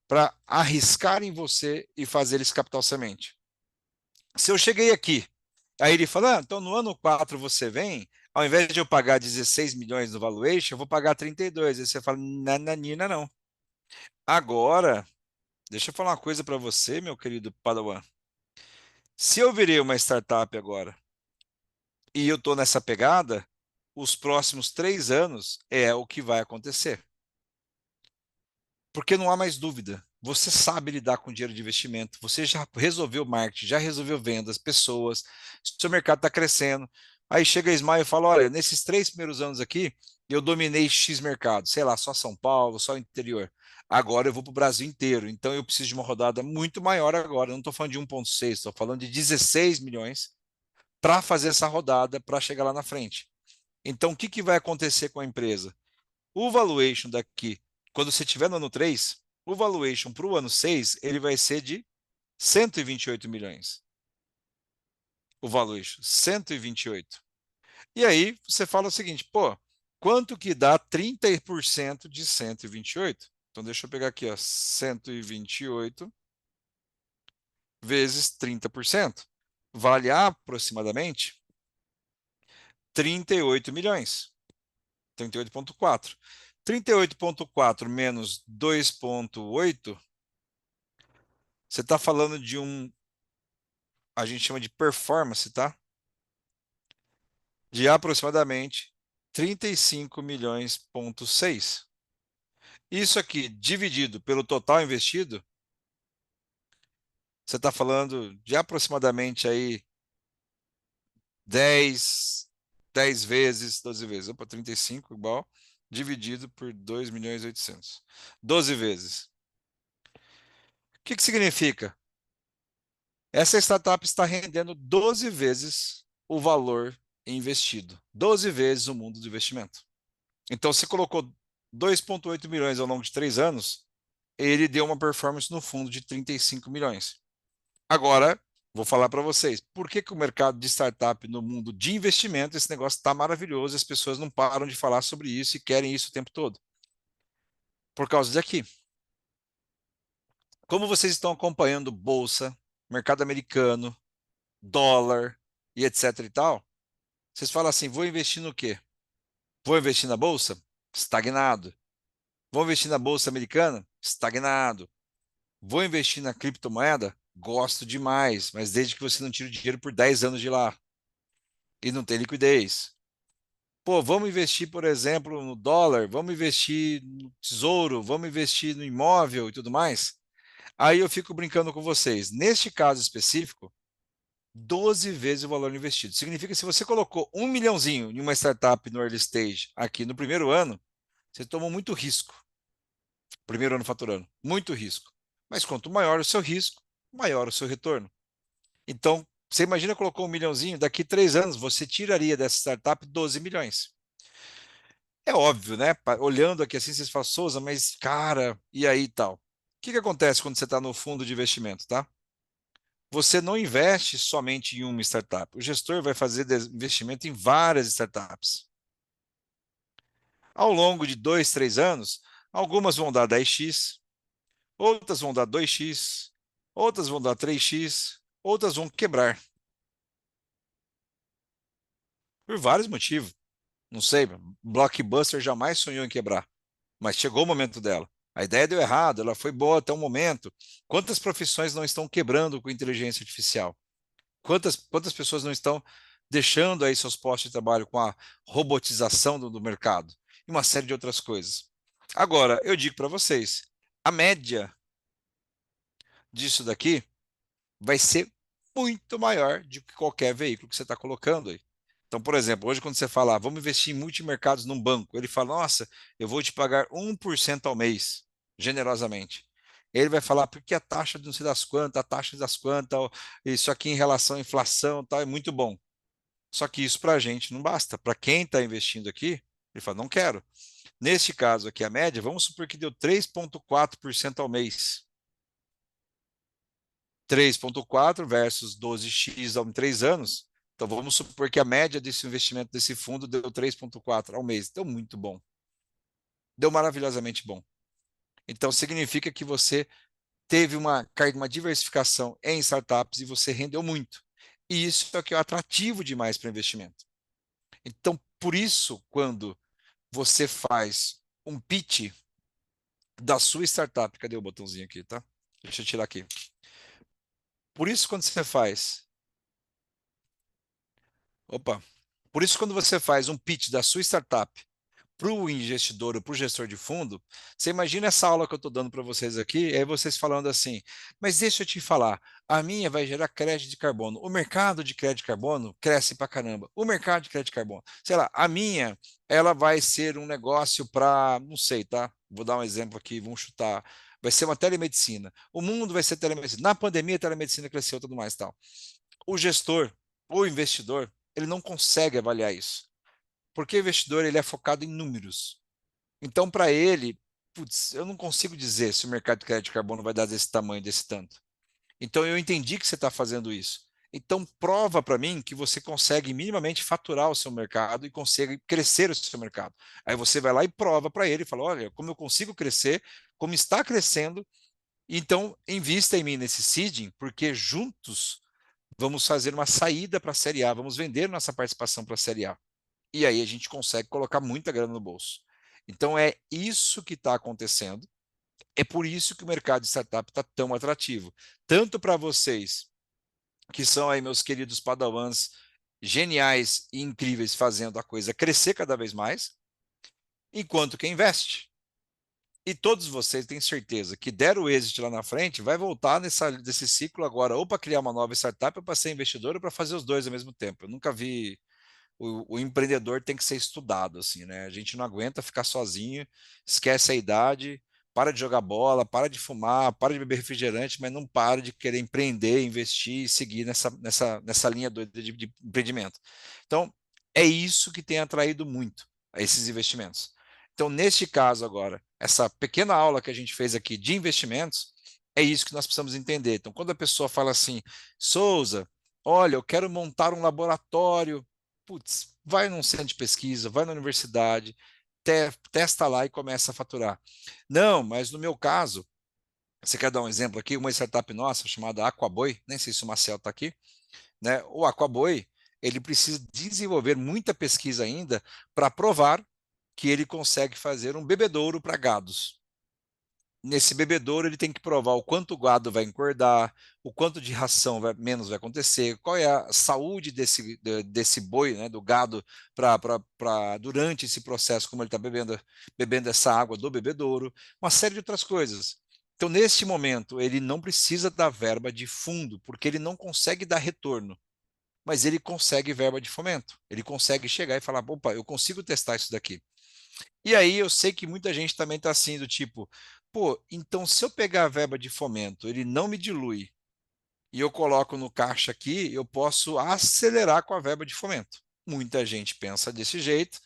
Speaker 1: Para arriscar em você e fazer eles captar o semente. Se eu cheguei aqui, aí ele fala: ah, então no ano 4 você vem, ao invés de eu pagar 16 milhões no valuation, eu vou pagar 32. Aí você fala: nananina, não. Agora, deixa eu falar uma coisa para você, meu querido Padawan. Se eu virei uma startup agora e eu estou nessa pegada, os próximos 3 anos é o que vai acontecer. Porque não há mais dúvida. Você sabe lidar com dinheiro de investimento, você já resolveu marketing, já resolveu vendas, pessoas, seu mercado está crescendo. Aí chega a Smile e fala: olha, nesses 3 primeiros anos aqui, eu dominei X mercado, sei lá, só São Paulo, só interior. Agora eu vou para o Brasil inteiro, então eu preciso de uma rodada muito maior agora. Eu não estou falando de 1,6, estou falando de 16 milhões para fazer essa rodada para chegar lá na frente. Então, o que, que vai acontecer com a empresa? O valuation daqui, quando você estiver no ano 3, o valuation para o ano 6 ele vai ser de 128 milhões. O valuation, 128. E aí você fala o seguinte: pô, quanto que dá 30% de 128? Então deixa eu pegar aqui, ó, 128 vezes 30%. Vale aproximadamente 38 milhões. 38,4. 38,4 menos 2,8, você está falando de a gente chama de performance, tá? De aproximadamente 35 milhões,6. Isso aqui dividido pelo total investido, você está falando de aproximadamente aí 10, 10 vezes, 12 vezes, opa, 35 igual, dividido por 2 milhões e 800. 12 vezes. O que que significa? Essa startup está rendendo 12 vezes o valor investido, 12 vezes o mundo do investimento. Então, você colocou 2,8 milhões ao longo de 3 anos, ele deu uma performance no fundo de 35 milhões. Agora, vou falar para vocês, por que que o mercado de startup no mundo de investimento, esse negócio está maravilhoso, as pessoas não param de falar sobre isso e querem isso o tempo todo? Por causa daqui. Como vocês estão acompanhando bolsa, mercado americano, dólar e etc e tal, vocês falam assim: vou investir no quê? Vou investir na bolsa? Estagnado. Vou investir na bolsa americana? Estagnado. Vou investir na criptomoeda? Gosto demais, mas desde que você não tire o dinheiro por 10 anos de lá e não tem liquidez. Pô, vamos investir, por exemplo, no dólar, vamos investir no tesouro, vamos investir no imóvel e tudo mais. Aí eu fico brincando com vocês. Neste caso específico, 12 vezes o valor investido. Significa que se você colocou 1 milhãozinho em uma startup no early stage aqui no primeiro ano, você tomou muito risco. Primeiro ano faturando, muito risco. Mas quanto maior o seu risco, maior o seu retorno. Então, você imagina colocou 1 milhãozinho, daqui 3 anos você tiraria dessa startup 12 milhões. É óbvio, né? Olhando aqui assim, vocês falam, Souza, mas cara, e aí tal? O que que acontece quando você está no fundo de investimento, tá? Você não investe somente em uma startup. O gestor vai fazer investimento em várias startups. Ao longo de 2, 3 anos, algumas vão dar 10x, outras vão dar 2x, outras vão dar 3x, outras vão quebrar. Por vários motivos. Não sei, Blockbuster jamais sonhou em quebrar, mas chegou o momento dela. A ideia deu errado, ela foi boa até o momento. Quantas profissões não estão quebrando com inteligência artificial? Quantas pessoas não estão deixando aí seus postos de trabalho com a robotização do mercado? E uma série de outras coisas. Agora, eu digo para vocês, a média disso daqui vai ser muito maior do que qualquer veículo que você está colocando aí. Então, por exemplo, hoje quando você fala, vamos investir em multimercados num banco, ele fala, nossa, eu vou te pagar 1% ao mês, generosamente. Ele vai falar, porque a taxa de não sei das quantas, a taxa das quantas, isso aqui em relação à inflação, tal, é muito bom. Só que isso para a gente não basta. Para quem está investindo aqui, ele fala, não quero. Neste caso aqui, a média, vamos supor que deu 3,4% ao mês. 3,4 versus 12x em 3 anos. Então, vamos supor que a média desse investimento desse fundo deu 3,4 ao mês. Deu muito bom. Deu maravilhosamente bom. Então, significa que você teve uma diversificação em startups e você rendeu muito. E isso é o que é atrativo demais para investimento. Então, por isso, quando você faz um pitch da sua startup, cadê o botãozinho aqui, tá? Deixa eu tirar aqui. Por isso, quando você faz, opa, por isso, quando você faz um pitch da sua startup para o investidor ou para o gestor de fundo, você imagina essa aula que eu estou dando para vocês aqui, e aí vocês falando assim, mas deixa eu te falar, a minha vai gerar crédito de carbono, o mercado de crédito de carbono cresce para caramba, o mercado de crédito de carbono, sei lá, a minha, ela vai ser um negócio para, não sei, tá? Vou dar um exemplo aqui, vamos chutar, vai ser uma telemedicina, o mundo vai ser telemedicina, na pandemia a telemedicina cresceu e tudo mais tal. O gestor, o investidor, ele não consegue avaliar isso. Porque o investidor ele é focado em números. Então, para ele, putz, eu não consigo dizer se o mercado de crédito de carbono vai dar desse tamanho, desse tanto. Então, eu entendi que você está fazendo isso. Então, prova para mim que você consegue minimamente faturar o seu mercado e consegue crescer o seu mercado. Aí você vai lá e prova para ele, fala, olha, como eu consigo crescer, como está crescendo, então invista em mim nesse seeding, porque juntos vamos fazer uma saída para a Série A, vamos vender nossa participação para a Série A. E aí a gente consegue colocar muita grana no bolso. Então é isso que está acontecendo. É por isso que o mercado de startup está tão atrativo. Tanto para vocês, que são aí meus queridos padawans geniais e incríveis, fazendo a coisa crescer cada vez mais, enquanto quem investe. E todos vocês têm certeza que deram o êxito lá na frente, vai voltar nesse ciclo agora, ou para criar uma nova startup, ou para ser investidor, ou para fazer os dois ao mesmo tempo. Eu nunca vi o empreendedor tem que ser estudado, assim, né? A gente não aguenta ficar sozinho, esquece a idade, para de jogar bola, para de fumar, para de beber refrigerante, mas não para de querer empreender, investir e seguir nessa linha doida de empreendimento. Então, é isso que tem atraído muito a esses investimentos. Então, neste caso agora, essa pequena aula que a gente fez aqui de investimentos, é isso que nós precisamos entender. Então, quando a pessoa fala assim, Souza, olha, eu quero montar um laboratório, putz, vai num centro de pesquisa, vai na universidade, testa lá e começa a faturar. Não, mas no meu caso, Você quer dar um exemplo aqui? Uma startup nossa chamada Aquaboi, nem sei se o Marcel está aqui, né? O Aquaboi, ele precisa desenvolver muita pesquisa ainda para provar que ele consegue fazer um bebedouro para gados. Nesse bebedouro, ele tem que provar o quanto o gado vai engordar, o quanto de ração menos vai acontecer, qual é a saúde desse boi, né, do gado, durante esse processo, como ele está bebendo essa água do bebedouro, uma série de outras coisas. Então, neste momento, ele não precisa da verba de fundo, porque ele não consegue dar retorno, mas ele consegue verba de fomento. Ele consegue chegar e falar: opa, eu consigo testar isso daqui. E aí eu sei que muita gente também está assim, do tipo, pô, então se eu pegar a verba de fomento, ele não me dilui, e eu coloco no caixa aqui, eu posso acelerar com a verba de fomento. Muita gente pensa desse jeito,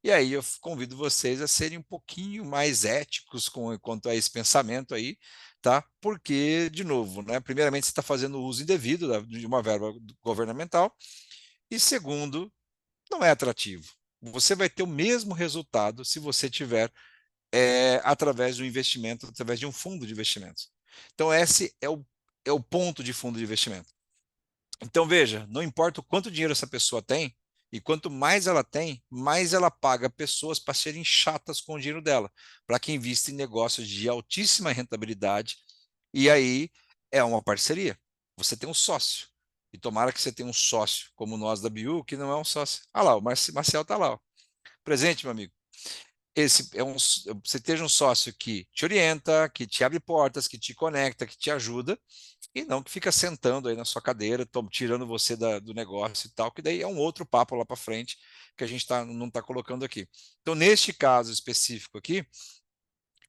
Speaker 1: e aí eu convido vocês a serem um pouquinho mais éticos quanto a esse pensamento aí, tá? Porque, de novo, né? Primeiramente, você está fazendo uso indevido de uma verba governamental, e segundo, não é atrativo. Você vai ter o mesmo resultado se você tiver através do investimento, através de um fundo de investimentos. Então, esse é o ponto de fundo de investimento. Então, veja, não importa o quanto dinheiro essa pessoa tem, e quanto mais ela tem, mais ela paga pessoas para serem chatas com o dinheiro dela, para que invista em negócios de altíssima rentabilidade, e aí é uma parceria. Você tem um sócio. E tomara que você tenha um sócio como nós da BU, que não é um sócio. Ah lá, o Marcel está lá. Ó. Presente, meu amigo. Você esteja um sócio que te orienta, que te abre portas, que te conecta, que te ajuda, e não que fica sentando aí na sua cadeira, tirando você do negócio e tal, que daí é um outro papo lá para frente que a gente não está colocando aqui. Então, neste caso específico aqui,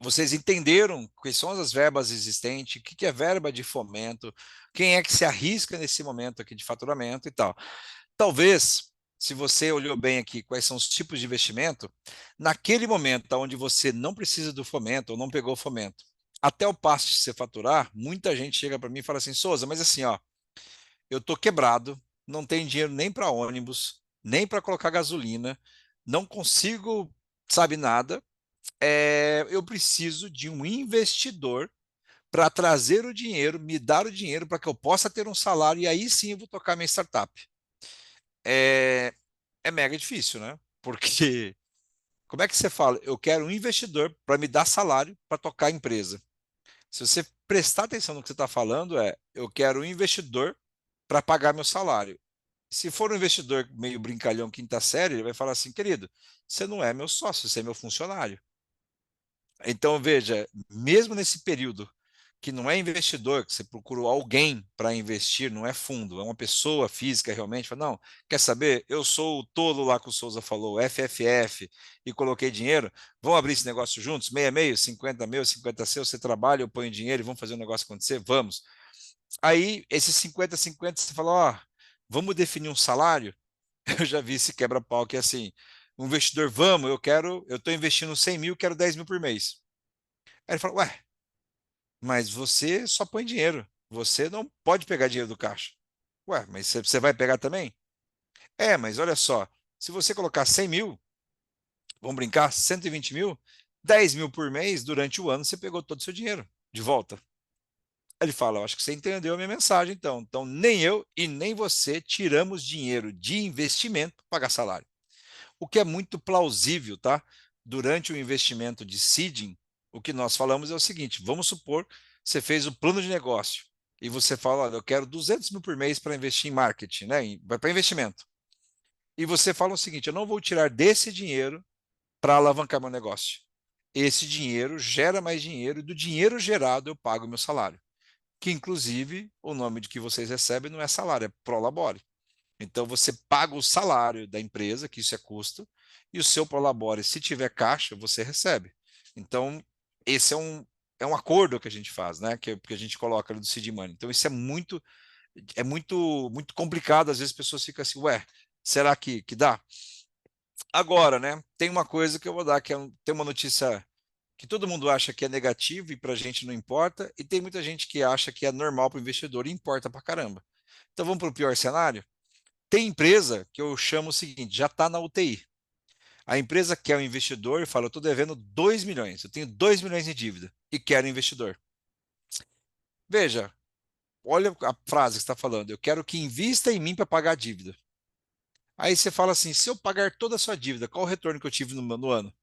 Speaker 1: vocês entenderam quais são as verbas existentes, o que é verba de fomento, quem é que se arrisca nesse momento aqui de faturamento e tal. Talvez, se você olhou bem aqui quais são os tipos de investimento, naquele momento onde você não precisa do fomento ou não pegou o fomento, até o passo de você faturar, muita gente chega para mim e fala assim: Souza, mas assim, ó, eu tô quebrado, não tenho dinheiro nem para ônibus, nem para colocar gasolina, não consigo, sabe nada. Eu preciso de um investidor para trazer o dinheiro, me dar o dinheiro para que eu possa ter um salário e aí sim eu vou tocar minha startup. É, é mega difícil, né? Porque como é que você fala? Eu quero um investidor para me dar salário para tocar a empresa. Se você prestar atenção no que você está falando, eu quero um investidor para pagar meu salário. Se for um investidor meio brincalhão, quinta série, ele vai falar assim, querido, você não é meu sócio, você é meu funcionário. Então, veja, mesmo nesse período que não é investidor, que você procurou alguém para investir, não é fundo, é uma pessoa física realmente, fala, não, quer saber? Eu sou o tolo lá que o Souza falou, FFF, e coloquei dinheiro, vamos abrir esse negócio juntos, meia meio, 50 meu, 50 seu, você trabalha, eu ponho dinheiro e vamos fazer o negócio acontecer? Vamos. Aí, esses 50-50, você fala, ó, vamos definir um salário? Eu já vi esse quebra-pau que é assim, um investidor, vamos, eu estou investindo 100 mil, quero 10 mil por mês. Aí ele fala, ué, mas você só põe dinheiro. Você não pode pegar dinheiro do caixa. Ué, mas você vai pegar também? Mas olha só, se você colocar 100 mil, vamos brincar, 120 mil, 10 mil por mês, durante o ano você pegou todo o seu dinheiro de volta. Ele fala, eu acho que você entendeu a minha mensagem, então. Então, nem eu e nem você tiramos dinheiro de investimento para pagar salário. O que é muito plausível, tá? Durante o investimento de seeding, o que nós falamos é o seguinte: vamos supor que você fez o plano de negócio e você fala, olha, eu quero 200 mil por mês para investir em marketing, né? Vai para investimento. E você fala o seguinte: eu não vou tirar desse dinheiro para alavancar meu negócio. Esse dinheiro gera mais dinheiro e do dinheiro gerado eu pago o meu salário. Que inclusive o nome de que vocês recebem não é salário, é prolabore. Então você paga o salário da empresa, que isso é custo, e o seu prolabore, se tiver caixa, você recebe. Então, esse é um acordo que a gente faz, né? Que a gente coloca ali do seed money. Então, isso muito complicado. Às vezes as pessoas ficam assim, ué, será que dá? Agora, né? Tem uma coisa que eu vou dar, tem uma notícia que todo mundo acha que é negativo e para a gente não importa, e tem muita gente que acha que é normal para o investidor e importa para caramba. Então vamos para o pior cenário? Tem empresa que eu chamo o seguinte, já está na UTI. A empresa quer um investidor e fala, eu estou devendo 2 milhões, eu tenho 2 milhões de dívida e quero um investidor. Veja, olha a frase que você está falando. Eu quero que invista em mim para pagar a dívida. Aí você fala assim: se eu pagar toda a sua dívida, qual o retorno que eu tive no ano?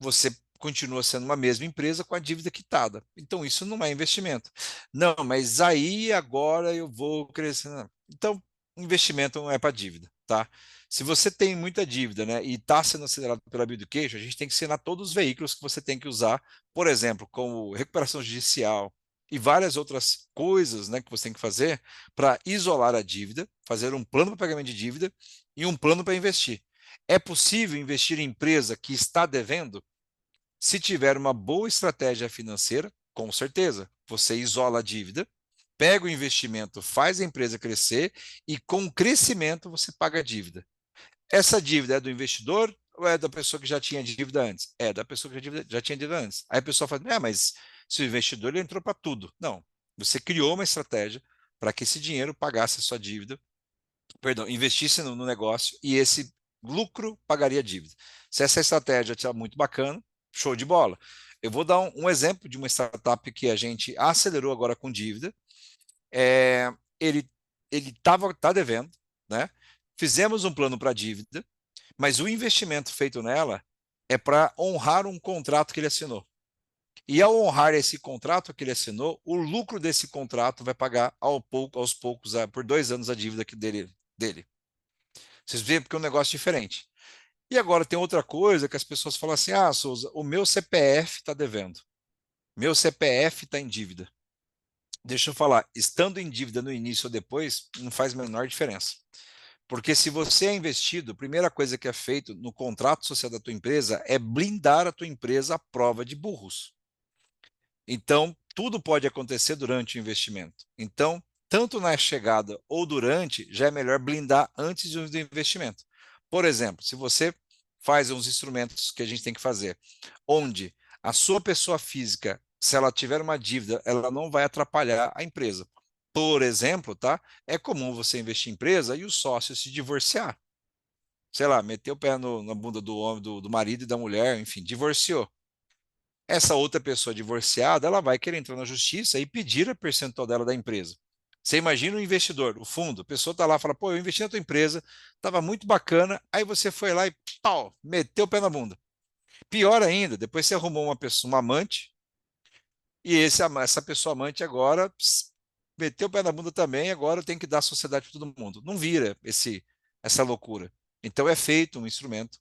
Speaker 1: Você continua sendo uma mesma empresa com a dívida quitada. Então, isso não é investimento. Não, mas aí agora eu vou crescer. Não. Então, investimento não é para dívida, tá? Se você tem muita dívida, né, e está sendo acelerado pela Education, a gente tem que ensinar todos os veículos que você tem que usar, por exemplo, como recuperação judicial e várias outras coisas, né, que você tem que fazer para isolar a dívida, fazer um plano para pagamento de dívida e um plano para investir. É possível investir em empresa que está devendo? Se tiver uma boa estratégia financeira, com certeza, você isola a dívida, pega o investimento, faz a empresa crescer e com o crescimento você paga a dívida. Essa dívida é do investidor ou é da pessoa que já tinha dívida antes? É da pessoa que já tinha dívida antes. Aí a pessoa fala, mas se o investidor ele entrou para tudo. Não, você criou uma estratégia para que esse dinheiro pagasse a sua dívida, perdão, investisse no negócio e esse lucro pagaria a dívida. Se essa estratégia está muito bacana, show de bola. Eu vou dar um exemplo de uma startup que a gente acelerou agora com dívida. É, ele ele tá devendo, né? Fizemos um plano para dívida, mas o investimento feito nela é para honrar um contrato que ele assinou. E ao honrar esse contrato que ele assinou, o lucro desse contrato vai pagar aos poucos, por 2 anos, a dívida dele. Vocês veem porque é um negócio diferente. E agora tem outra coisa que as pessoas falam assim: ah, Souza, o meu CPF está devendo. Meu CPF está em dívida. Deixa eu falar, estando em dívida no início ou depois, não faz a menor diferença. Porque se você é investido, a primeira coisa que é feito no contrato social da tua empresa é blindar a tua empresa à prova de burros. Então, tudo pode acontecer durante o investimento. Então, tanto na chegada ou durante, já é melhor blindar antes do investimento. Por exemplo, se você faz uns instrumentos que a gente tem que fazer, onde a sua pessoa física, se ela tiver uma dívida, ela não vai atrapalhar a empresa. Por exemplo, tá? É comum você investir em empresa e o sócio se divorciar. Sei lá, meter o pé na bunda do homem, do marido e da mulher, enfim, divorciou. Essa outra pessoa divorciada, ela vai querer entrar na justiça e pedir a percentual dela da empresa. Você imagina o investidor, o fundo, a pessoa está lá e fala, pô, eu investi na tua empresa, estava muito bacana, aí você foi lá e pau, meteu o pé na bunda. Pior ainda, depois você arrumou uma pessoa, uma amante, e essa pessoa amante agora meteu o pé na bunda também, agora tem que dar sociedade para todo mundo. Não vira essa loucura. Então é feito um instrumento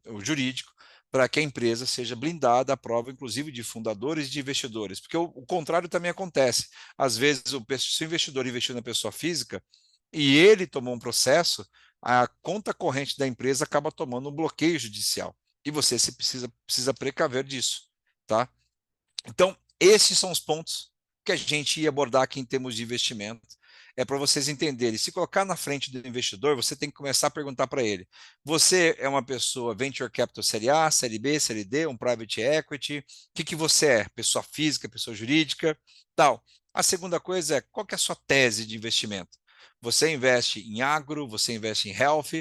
Speaker 1: o jurídico para que a empresa seja blindada à prova, inclusive de fundadores e de investidores. Porque o contrário também acontece. Às vezes, se o investidor investiu na pessoa física e ele tomou um processo, a conta corrente da empresa acaba tomando um bloqueio judicial. E você precisa precaver disso, tá? Então, esses são os pontos que a gente ia abordar aqui em termos de investimento. É para vocês entenderem. Se colocar na frente do investidor, você tem que começar a perguntar para ele: você é uma pessoa venture capital série A, série B, série D, um private equity? O que você é? Pessoa física, pessoa jurídica, tal. A segunda coisa é: qual que é a sua tese de investimento? Você investe em agro, você investe em health,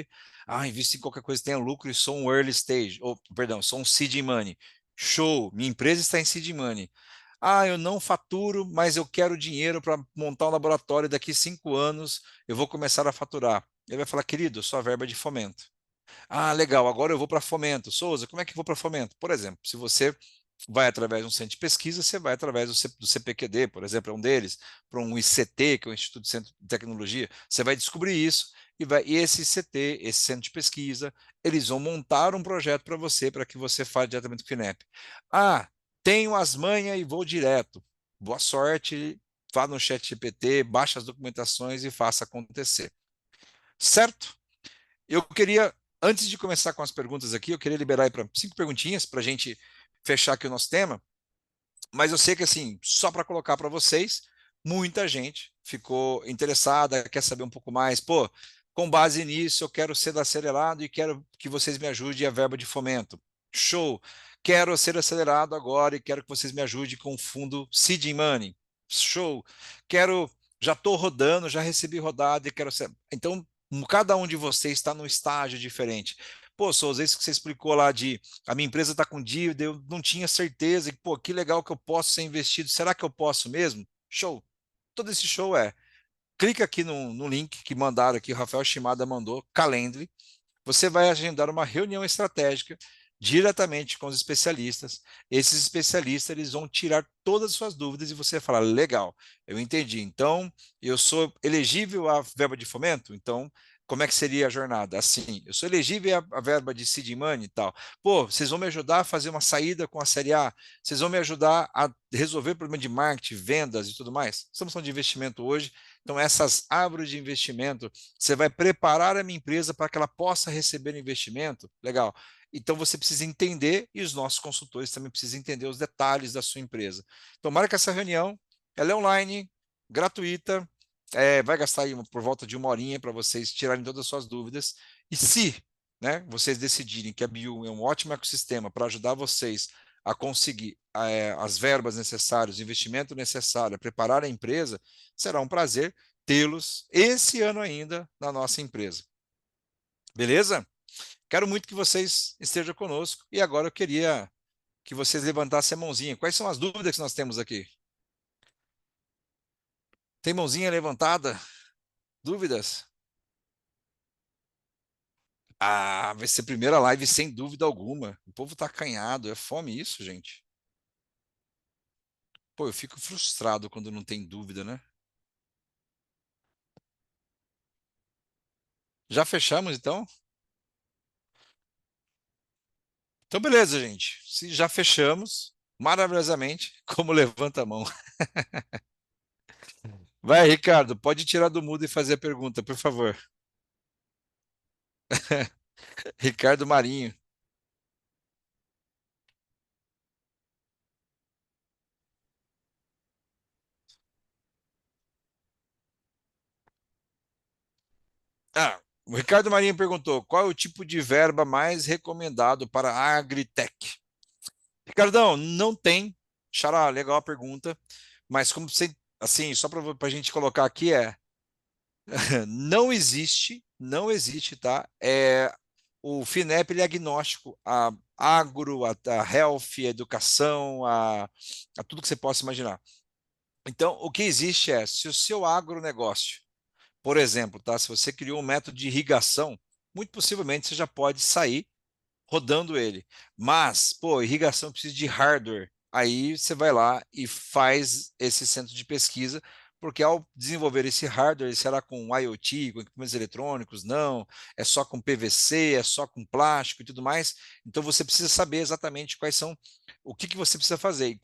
Speaker 1: invisto em qualquer coisa que tenha lucro e sou um early stage, ou, perdão, sou um seed money. Show, minha empresa está em seed money. Eu não faturo, mas eu quero dinheiro para montar um laboratório. Daqui 5 anos eu vou começar a faturar. Ele vai falar, querido, sua verba é de fomento. Legal, agora eu vou para fomento. Souza, como é que eu vou para fomento? Por exemplo, se você vai através de um centro de pesquisa, você vai através do CPQD, por exemplo, é um deles, para um ICT, que é o Instituto de Centro de Tecnologia, você vai descobrir isso e esse ICT, esse centro de pesquisa, eles vão montar um projeto para você, para que você faça diretamente com o FINEP. Tenho as manhas e vou direto. Boa sorte, vá no chat GPT, baixe as documentações e faça acontecer. Certo? Eu queria, antes de começar com as perguntas aqui, eu queria liberar aí para 5 perguntinhas para a gente fechar aqui o nosso tema. Mas eu sei que, assim, só para colocar para vocês, muita gente ficou interessada, quer saber um pouco mais. Pô, com base nisso, eu quero ser acelerado e quero que vocês me ajudem a verba de fomento. Show! Quero ser acelerado agora e quero que vocês me ajudem com o fundo Seed Money. Show! Quero, já estou rodando, já recebi rodada e quero ser. Então, cada um de vocês está num estágio diferente. Pô, Souza, isso que você explicou lá de a minha empresa está com dívida, eu não tinha certeza, e pô, que legal que eu posso ser investido, será que eu posso mesmo? Show. Todo esse show clica aqui no link que mandaram aqui, o Rafael Shimada mandou, Calendly, você vai agendar uma reunião estratégica diretamente com os especialistas. Esses especialistas eles vão tirar todas as suas dúvidas e você vai falar, legal, eu entendi. Então, eu sou elegível à verba de fomento? Então, como é que seria a jornada? Assim, eu sou elegível à verba de seed money e tal. Pô, vocês vão me ajudar a fazer uma saída com a Série A? Vocês vão me ajudar a resolver o problema de marketing, vendas e tudo mais? Estamos falando de investimento hoje. Então, essas árvores de investimento você vai preparar a minha empresa para que ela possa receber investimento? Legal. Então você precisa entender, e os nossos consultores também precisam entender os detalhes da sua empresa. Então, marca essa reunião, ela é online, gratuita, vai gastar aí por volta de uma horinha para vocês tirarem todas as suas dúvidas. E se, né, vocês decidirem que a Biu é um ótimo ecossistema para ajudar vocês a conseguir as verbas necessárias, o investimento necessário, a preparar a empresa, será um prazer tê-los esse ano ainda na nossa empresa. Beleza? Quero muito que vocês estejam conosco e agora eu queria que vocês levantassem a mãozinha. Quais são as dúvidas que nós temos aqui? Tem mãozinha levantada? Dúvidas? Ah, vai ser a primeira live sem dúvida alguma. O povo tá acanhado, é fome isso, gente. Pô, eu fico frustrado quando não tem dúvida, né? Já fechamos então? Então, beleza, gente. Se já fechamos, maravilhosamente, como levanta a mão. Vai, Ricardo, pode tirar do mudo e fazer a pergunta, por favor. Ricardo Marinho. Ah, o Ricardo Marinho perguntou: qual é o tipo de verba mais recomendado para a Agritech? Ricardão, não tem. Xará, legal a pergunta. Mas como você, assim, só para a gente colocar aqui não existe, tá? O FINEP ele é agnóstico a agro, a health, a educação, a tudo que você possa imaginar. Então, o que existe se o seu agronegócio, por exemplo, tá? Se você criou um método de irrigação, muito possivelmente você já pode sair rodando ele. Mas, pô, irrigação precisa de hardware. Aí você vai lá e faz esse centro de pesquisa, porque ao desenvolver esse hardware, ele será com IoT, com equipamentos eletrônicos? Não, é só com PVC, é só com plástico e tudo mais. Então você precisa saber exatamente quais são, o que você precisa fazer.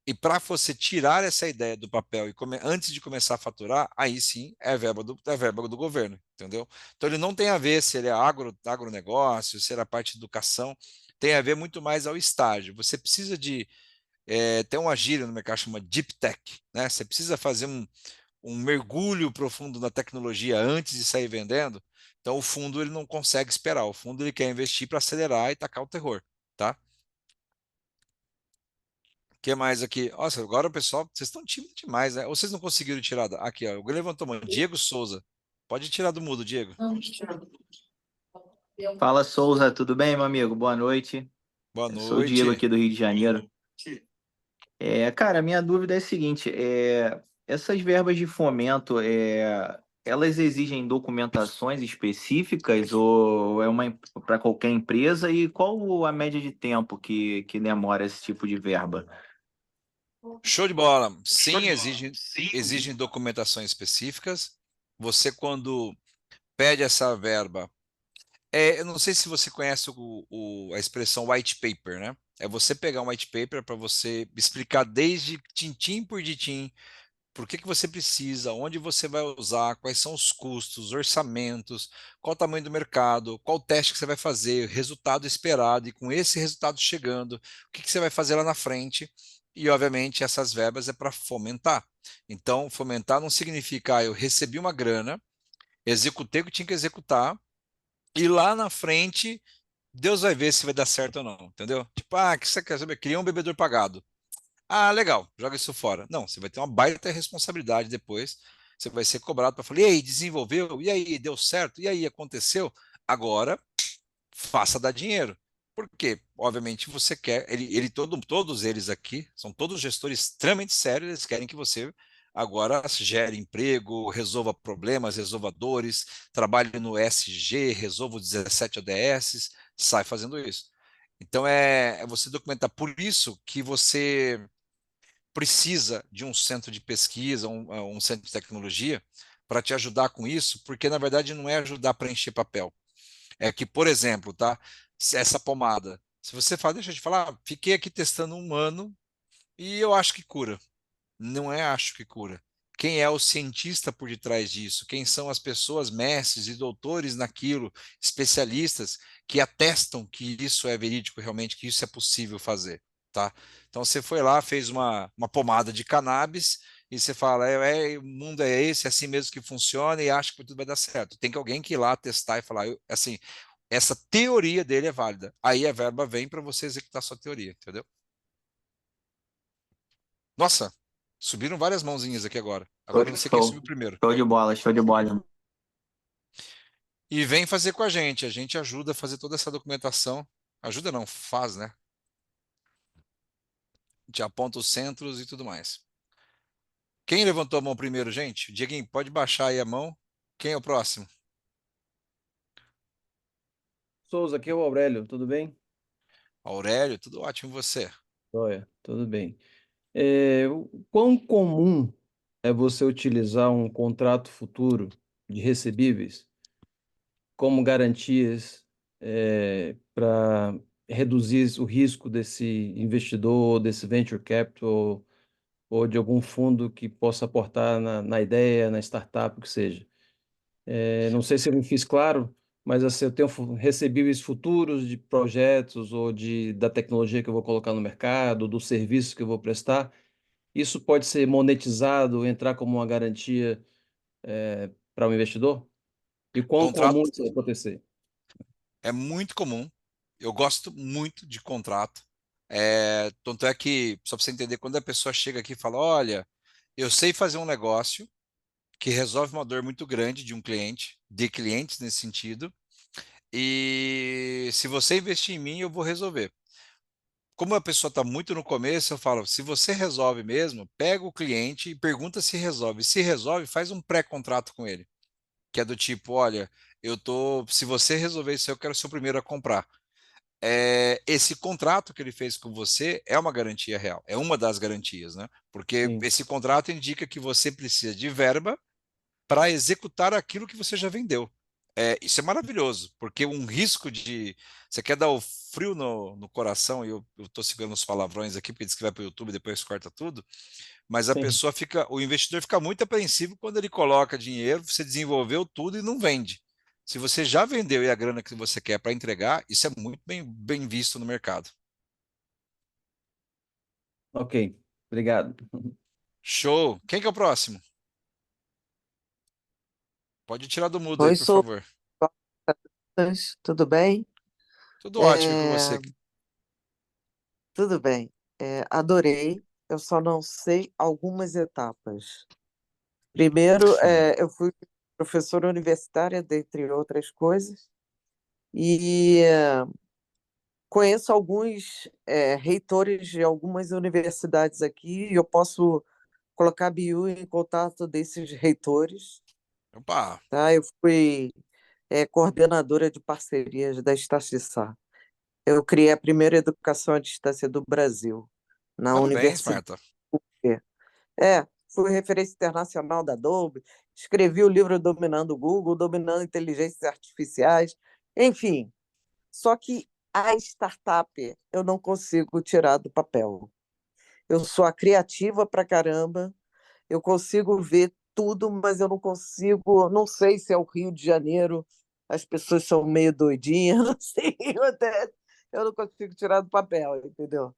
Speaker 1: E para você tirar essa ideia do papel antes de começar a faturar, aí sim é verba do governo, entendeu? Então ele não tem a ver se ele é agronegócio, se era parte de educação, tem a ver muito mais ao estágio. Você precisa ter uma gíria no mercado chama Deep Tech, né? Você precisa fazer um mergulho profundo na tecnologia antes de sair vendendo. Então o fundo ele não consegue esperar, o fundo ele quer investir para acelerar e tacar o terror, tá? Que mais aqui? Nossa, agora o pessoal, vocês estão tímidos demais, né? Ou vocês não conseguiram tirar aqui, ó. Alguém levantou a mão. Diego Souza. Pode tirar do mudo, Diego.
Speaker 2: Fala, Souza, tudo bem, meu amigo? Boa noite.
Speaker 1: Boa
Speaker 2: Eu sou o Diego
Speaker 1: noite.
Speaker 2: aqui do Rio de Janeiro. Cara, minha dúvida é a seguinte: essas verbas de fomento, elas exigem documentações específicas ou é uma para qualquer empresa? E qual a média de tempo que demora esse tipo de verba?
Speaker 1: Show de bola. Sim, exigem documentações específicas. Você, quando pede essa verba, eu não sei se você conhece a expressão white paper, né? É você pegar um white paper para você explicar desde tintim por tintim por que você precisa, onde você vai usar, quais são os custos, orçamentos, qual o tamanho do mercado, qual o teste que você vai fazer, resultado esperado, e com esse resultado chegando, o que você vai fazer lá na frente. E, obviamente, essas verbas é para fomentar. Então, fomentar não significa, eu recebi uma grana, executei o que tinha que executar, e lá na frente, Deus vai ver se vai dar certo ou não, entendeu? Tipo, o que você quer saber? Cria um bebedor pagado. Ah, legal, joga isso fora. Não, você vai ter uma baita responsabilidade depois. Você vai ser cobrado para falar, e aí, desenvolveu? E aí, deu certo? E aí, aconteceu? Agora, faça dar dinheiro. Por quê? Obviamente você quer, todos eles aqui, são todos gestores extremamente sérios, eles querem que você agora gere emprego, resolva problemas, resolva dores, trabalhe no SG, resolva os 17 ODS, sai fazendo isso. Então é você documentar. Por isso que você precisa de um centro de pesquisa, um centro de tecnologia, para te ajudar com isso, porque na verdade não é ajudar a preencher papel. É que, por exemplo, tá? Essa pomada. Se você fala, deixa eu te falar, fiquei aqui testando um ano e eu acho que cura. Não é acho que cura. Quem é o cientista por detrás disso? Quem são as pessoas, mestres e doutores naquilo, especialistas que atestam que isso é verídico realmente, que isso é possível fazer, tá? Então você foi lá, fez uma pomada de cannabis e você fala, o mundo é esse, é assim mesmo que funciona e acha que tudo vai dar certo. Tem que alguém que ir lá testar e falar, assim, essa teoria dele é válida. Aí a verba vem para você executar sua teoria, entendeu? Nossa, subiram várias mãozinhas aqui agora. Agora eu não sei quem
Speaker 2: Show.
Speaker 1: subiu primeiro.
Speaker 2: Show de bola, show de bola.
Speaker 1: E vem fazer com a gente ajuda a fazer toda essa documentação. Ajuda não, faz, né? A gente aponta os centros e tudo mais. Quem levantou a mão primeiro, gente? Dieguinho, pode baixar aí a mão. Quem é o próximo?
Speaker 3: Souza, aqui é o Aurélio, tudo bem?
Speaker 1: Aurélio, tudo ótimo e você?
Speaker 3: Olha, tudo bem. O quão comum é você utilizar um contrato futuro de recebíveis como garantias para reduzir o risco desse investidor, desse venture capital ou de algum fundo que possa aportar na ideia, na startup, o que seja? Não sei se eu me fiz claro, mas assim, eu tenho recebíveis futuros de projetos ou da tecnologia que eu vou colocar no mercado, do serviço que eu vou prestar. Isso pode ser monetizado, entrar como uma garantia para o investidor? E quão comum
Speaker 1: Contrato
Speaker 3: isso vai acontecer?
Speaker 1: é muito comum. Eu gosto muito de contrato. Tanto é que, só para você entender, quando a pessoa chega aqui e fala: Olha, eu sei fazer um negócio que resolve uma dor muito grande de um cliente, de clientes nesse sentido, e se você investir em mim, eu vou resolver. Como a pessoa está muito no começo, eu falo: se você resolve mesmo, pega o cliente e pergunta se resolve. Se resolve, faz um pré-contrato com ele, que é do tipo: olha, se você resolver isso, eu quero ser o primeiro a comprar. Esse contrato que ele fez com você é uma garantia real, é uma das garantias, né? Porque
Speaker 3: Sim,
Speaker 1: esse contrato indica que você precisa de verba para executar aquilo que você já vendeu. Isso é maravilhoso, porque um risco de. Você quer dar o frio no coração, e eu estou segurando os palavrões aqui, porque diz que vai para o YouTube e depois corta tudo, mas a
Speaker 3: sim.
Speaker 1: pessoa fica, o investidor fica muito apreensivo quando ele coloca dinheiro, você desenvolveu tudo e não vende. Se você já vendeu e a grana que você quer para entregar, isso é muito bem visto no mercado.
Speaker 3: Ok, obrigado.
Speaker 1: Show! Quem que é o próximo? Pode tirar do mudo aí,
Speaker 4: Oi,
Speaker 1: por
Speaker 4: sou
Speaker 1: favor.
Speaker 4: tudo bem?
Speaker 1: Tudo ótimo e com
Speaker 4: É,
Speaker 1: você.
Speaker 4: tudo bem. Adorei. Eu só não sei algumas etapas. Primeiro, eu fui professora universitária, dentre outras coisas, e conheço alguns reitores de algumas universidades aqui, e eu posso colocar a Biu em contato desses reitores,
Speaker 1: Opa,
Speaker 4: tá? Eu fui coordenadora de parcerias da Estaçá. Eu criei a primeira educação à distância do Brasil, na
Speaker 1: parabéns,
Speaker 4: Universidade.
Speaker 1: Marta.
Speaker 4: Fui referência internacional da Adobe, escrevi o livro Dominando o Google, Dominando Inteligências Artificiais, enfim. Só que a startup eu não consigo tirar do papel. Eu sou a criativa pra caramba, eu consigo ver tudo, mas eu não consigo, não sei se é o Rio de Janeiro, as pessoas são meio doidinhas, não sei, eu não consigo tirar do papel, entendeu?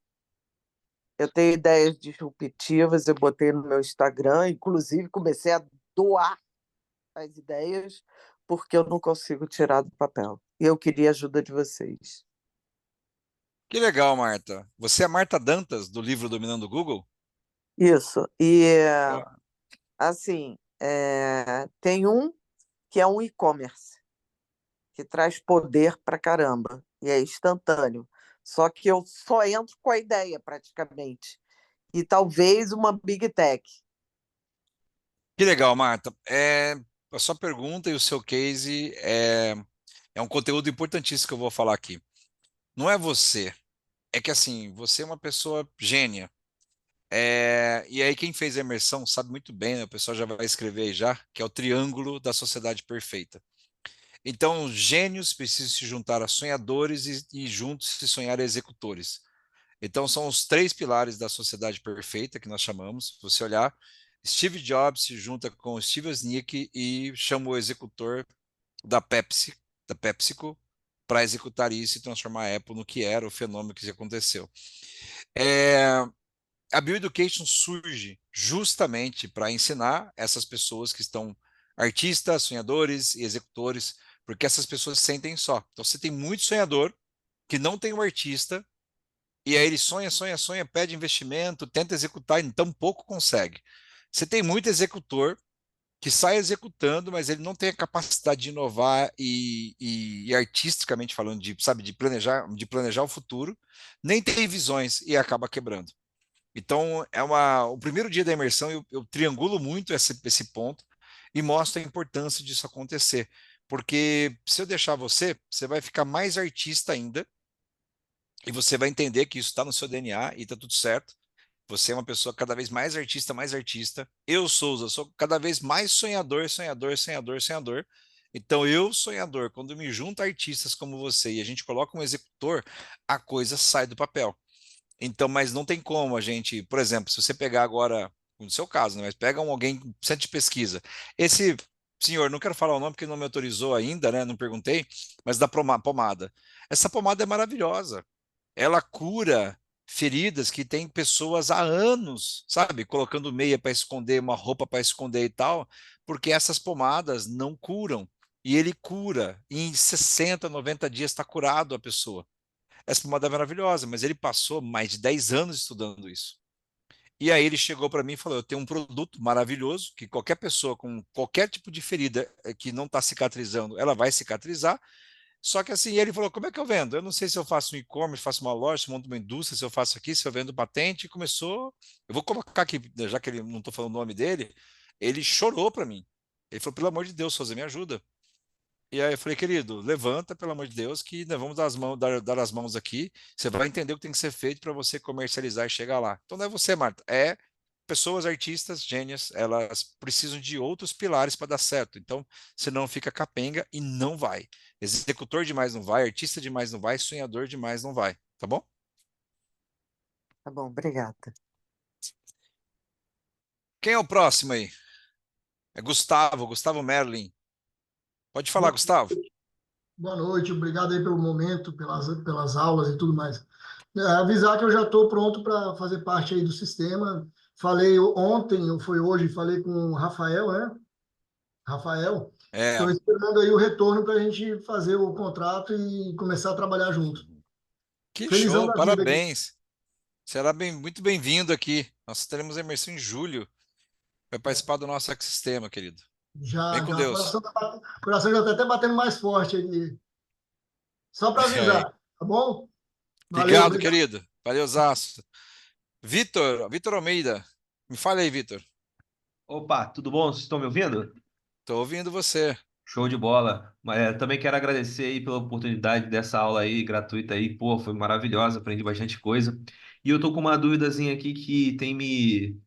Speaker 4: Eu tenho ideias disruptivas, eu botei no meu Instagram, inclusive comecei a doar as ideias, porque eu não consigo tirar do papel. E eu queria a ajuda de vocês.
Speaker 1: Que legal, Marta. Você é a Marta Dantas, do livro Dominando o Google?
Speaker 4: Isso. E,
Speaker 1: Ó,
Speaker 4: assim, tem um que é um e-commerce, que traz poder pra caramba e é instantâneo. Só que eu só entro com a ideia, praticamente. E talvez uma Big Tech.
Speaker 1: Que legal, Marta. A sua pergunta e o seu case é um conteúdo importantíssimo que eu vou falar aqui. Não é você, é que assim, você é uma pessoa gênia. E aí quem fez a imersão sabe muito bem, né? O pessoal já vai escrever aí já, que é o triângulo da sociedade perfeita. Então, os gênios precisam se juntar a sonhadores e juntos se sonhar a executores. Então, são os três pilares da sociedade perfeita que nós chamamos. Se você olhar, Steve Jobs se junta com Steve Wozniak e chama o executor da Pepsi, da PepsiCo, para executar isso e transformar a Apple no que era o fenômeno que aconteceu. É, a Bioeducation surge justamente para ensinar essas pessoas que estão artistas, sonhadores e executores, porque essas pessoas se sentem só. Então, você tem muito sonhador que não tem um artista, e aí ele sonha, sonha, sonha, pede investimento, tenta executar e tão pouco consegue. Você tem muito executor que sai executando, mas ele não tem a capacidade de inovar e artisticamente falando, sabe, de planejar o futuro, nem tem visões e acaba quebrando. Então, o primeiro dia da imersão eu triangulo muito esse ponto e mostro a importância disso acontecer. Porque se eu deixar você, você vai ficar mais artista ainda e você vai entender que isso está no seu DNA e está tudo certo. Você é uma pessoa cada vez mais artista, mais artista. Eu, Souza, sou cada vez mais sonhador, sonhador, sonhador, sonhador. Então, eu, sonhador, quando me junto a artistas como você e a gente coloca um executor, a coisa sai do papel. Então, mas não tem como a gente, por exemplo, se você pegar agora, no seu caso, né, mas pega alguém com centro de pesquisa. Esse senhor, não quero falar o nome porque não me autorizou ainda, né? Não perguntei, mas da pomada. Essa pomada é maravilhosa. Ela cura feridas que tem pessoas há anos, sabe, colocando meia para esconder, uma roupa para esconder e tal, porque essas pomadas não curam. E ele cura. E em 60, 90 dias está curado a pessoa. Essa pomada é maravilhosa, mas ele passou mais de 10 anos estudando isso. E aí ele chegou para mim e falou: Eu tenho um produto maravilhoso que qualquer pessoa com qualquer tipo de ferida que não está cicatrizando, ela vai cicatrizar. Só que assim, ele falou: Como é que eu vendo? Eu não sei se eu faço um e-commerce, faço uma loja, se eu monto uma indústria, se eu faço aqui, se eu vendo patente. E começou. Eu vou colocar aqui, já que ele não estou falando o nome dele, ele chorou para mim. Ele falou: Pelo amor de Deus, Souza, me ajuda. E aí eu falei, querido, levanta, pelo amor de Deus, que nós vamos dar as mãos aqui. Você vai entender o que tem que ser feito para você comercializar e chegar lá. Então não é você, Marta, é pessoas, artistas, gênias, elas precisam de outros pilares para dar certo. Então, senão fica capenga e não vai. Executor demais não vai, artista demais não vai, sonhador demais não vai. Tá bom?
Speaker 4: Tá bom, obrigada.
Speaker 1: Quem é o próximo aí? É Gustavo, Gustavo Merlin. Pode falar,
Speaker 5: Boa
Speaker 1: Gustavo.
Speaker 5: boa noite, obrigado aí pelo momento, pelas aulas e tudo mais. Avisar que eu já estou pronto para fazer parte aí do sistema. Falei ontem, ou foi hoje, falei com o Rafael, né? Rafael,
Speaker 1: É,
Speaker 5: estou esperando aí o retorno para a gente fazer o contrato e começar a trabalhar junto.
Speaker 1: que
Speaker 5: Felizão
Speaker 1: show,
Speaker 5: da vida aqui.
Speaker 1: parabéns. Será muito bem-vindo aqui. Nós teremos a imersão em julho. Vai participar do nosso ecossistema, querido. Vem
Speaker 5: Já,
Speaker 1: com
Speaker 5: já,
Speaker 1: Deus.
Speaker 5: o coração já está até batendo mais forte aqui. Só para
Speaker 1: É.
Speaker 5: avisar, tá bom? Valeu,
Speaker 1: Obrigado,
Speaker 5: obrigado.
Speaker 1: querido. Valeuzaço. Vitor Almeida. Me fala aí, Vitor.
Speaker 6: Opa, tudo bom? Vocês estão me ouvindo?
Speaker 1: Estou ouvindo você.
Speaker 6: Show de bola. Também quero agradecer aí pela oportunidade dessa aula aí, gratuita aí. Pô, foi maravilhosa, aprendi bastante coisa. E eu tô com uma duvidazinha aqui que tem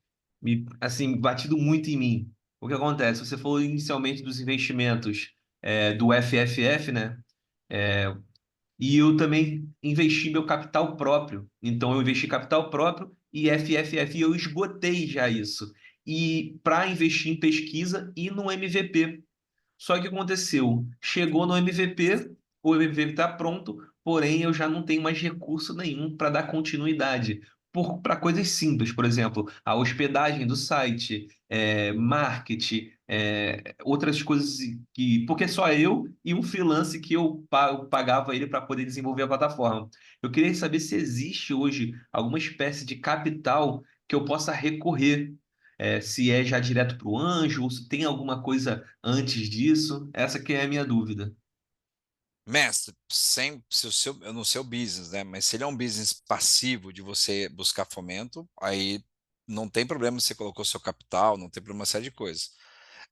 Speaker 6: assim, batido muito em mim. O que acontece? Você falou inicialmente dos investimentos do FFF, né? É, E eu também investi meu capital próprio. Então, eu investi capital próprio e FFF, e eu esgotei já isso. E para investir em pesquisa e no MVP. Só que aconteceu, chegou no MVP, o MVP está pronto, porém eu já não tenho mais recurso nenhum para dar continuidade. Para coisas simples, por exemplo, a hospedagem do site, marketing, outras coisas que. Porque só eu e um freelance que eu pagava ele para poder desenvolver a plataforma. Eu queria saber se existe hoje alguma espécie de capital que eu possa recorrer, se é já direto para o anjo, ou se tem alguma coisa antes disso. Essa que é a minha dúvida.
Speaker 1: Mestre, sem, se o seu, eu não sei o business, né? Mas se ele é um business passivo de você buscar fomento, aí não tem problema se você colocou seu capital, não tem problema uma série de coisas.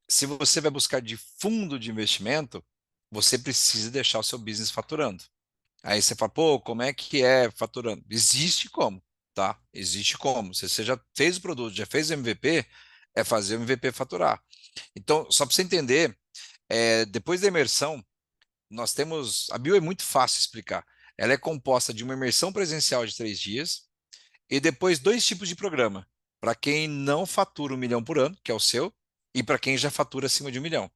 Speaker 1: Se você vai buscar de fundo de investimento, você precisa deixar o seu business faturando. Aí você fala, pô, como é que é faturando? Existe como, tá? Existe como. Se você já fez o produto, já fez o MVP, é fazer o MVP faturar. Então, só para você entender, depois da imersão, nós temos. A bio é muito fácil explicar. Ela é composta de uma imersão presencial de 3 dias e depois dois tipos de programa. Para quem não fatura 1 milhão por ano, que é o seu, e para quem já fatura acima de 1 milhão.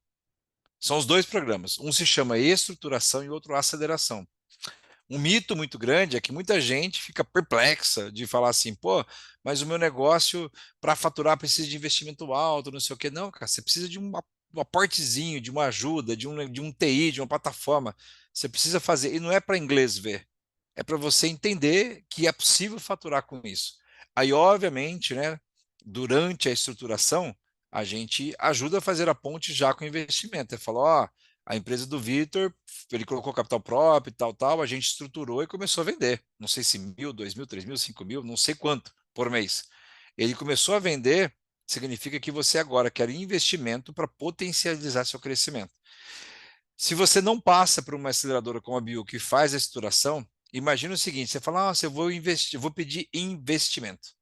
Speaker 1: São os dois programas. Um se chama estruturação e o outro aceleração. Um mito muito grande é que muita gente fica perplexa de falar assim, pô, mas o meu negócio para faturar precisa de investimento alto, não sei o quê. Não, cara, você precisa de um aportezinho, de uma ajuda, de um TI, de uma plataforma. Você precisa fazer, e não é para inglês ver, é para você entender que é possível faturar com isso. Aí, obviamente, né, durante a estruturação, a gente ajuda a fazer a ponte já com o investimento. Ele falou, ó, a empresa do Vitor, ele colocou capital próprio e tal, tal, a gente estruturou e começou a vender. Não sei se 1.000, 2.000, 3.000, 5.000, não sei quanto por mês. Ele começou a vender, significa que você agora quer investimento para potencializar seu crescimento. Se você não passa por uma aceleradora como a Bio que faz a estruturação, imagina o seguinte: você fala, eu vou investir, vou pedir investimento.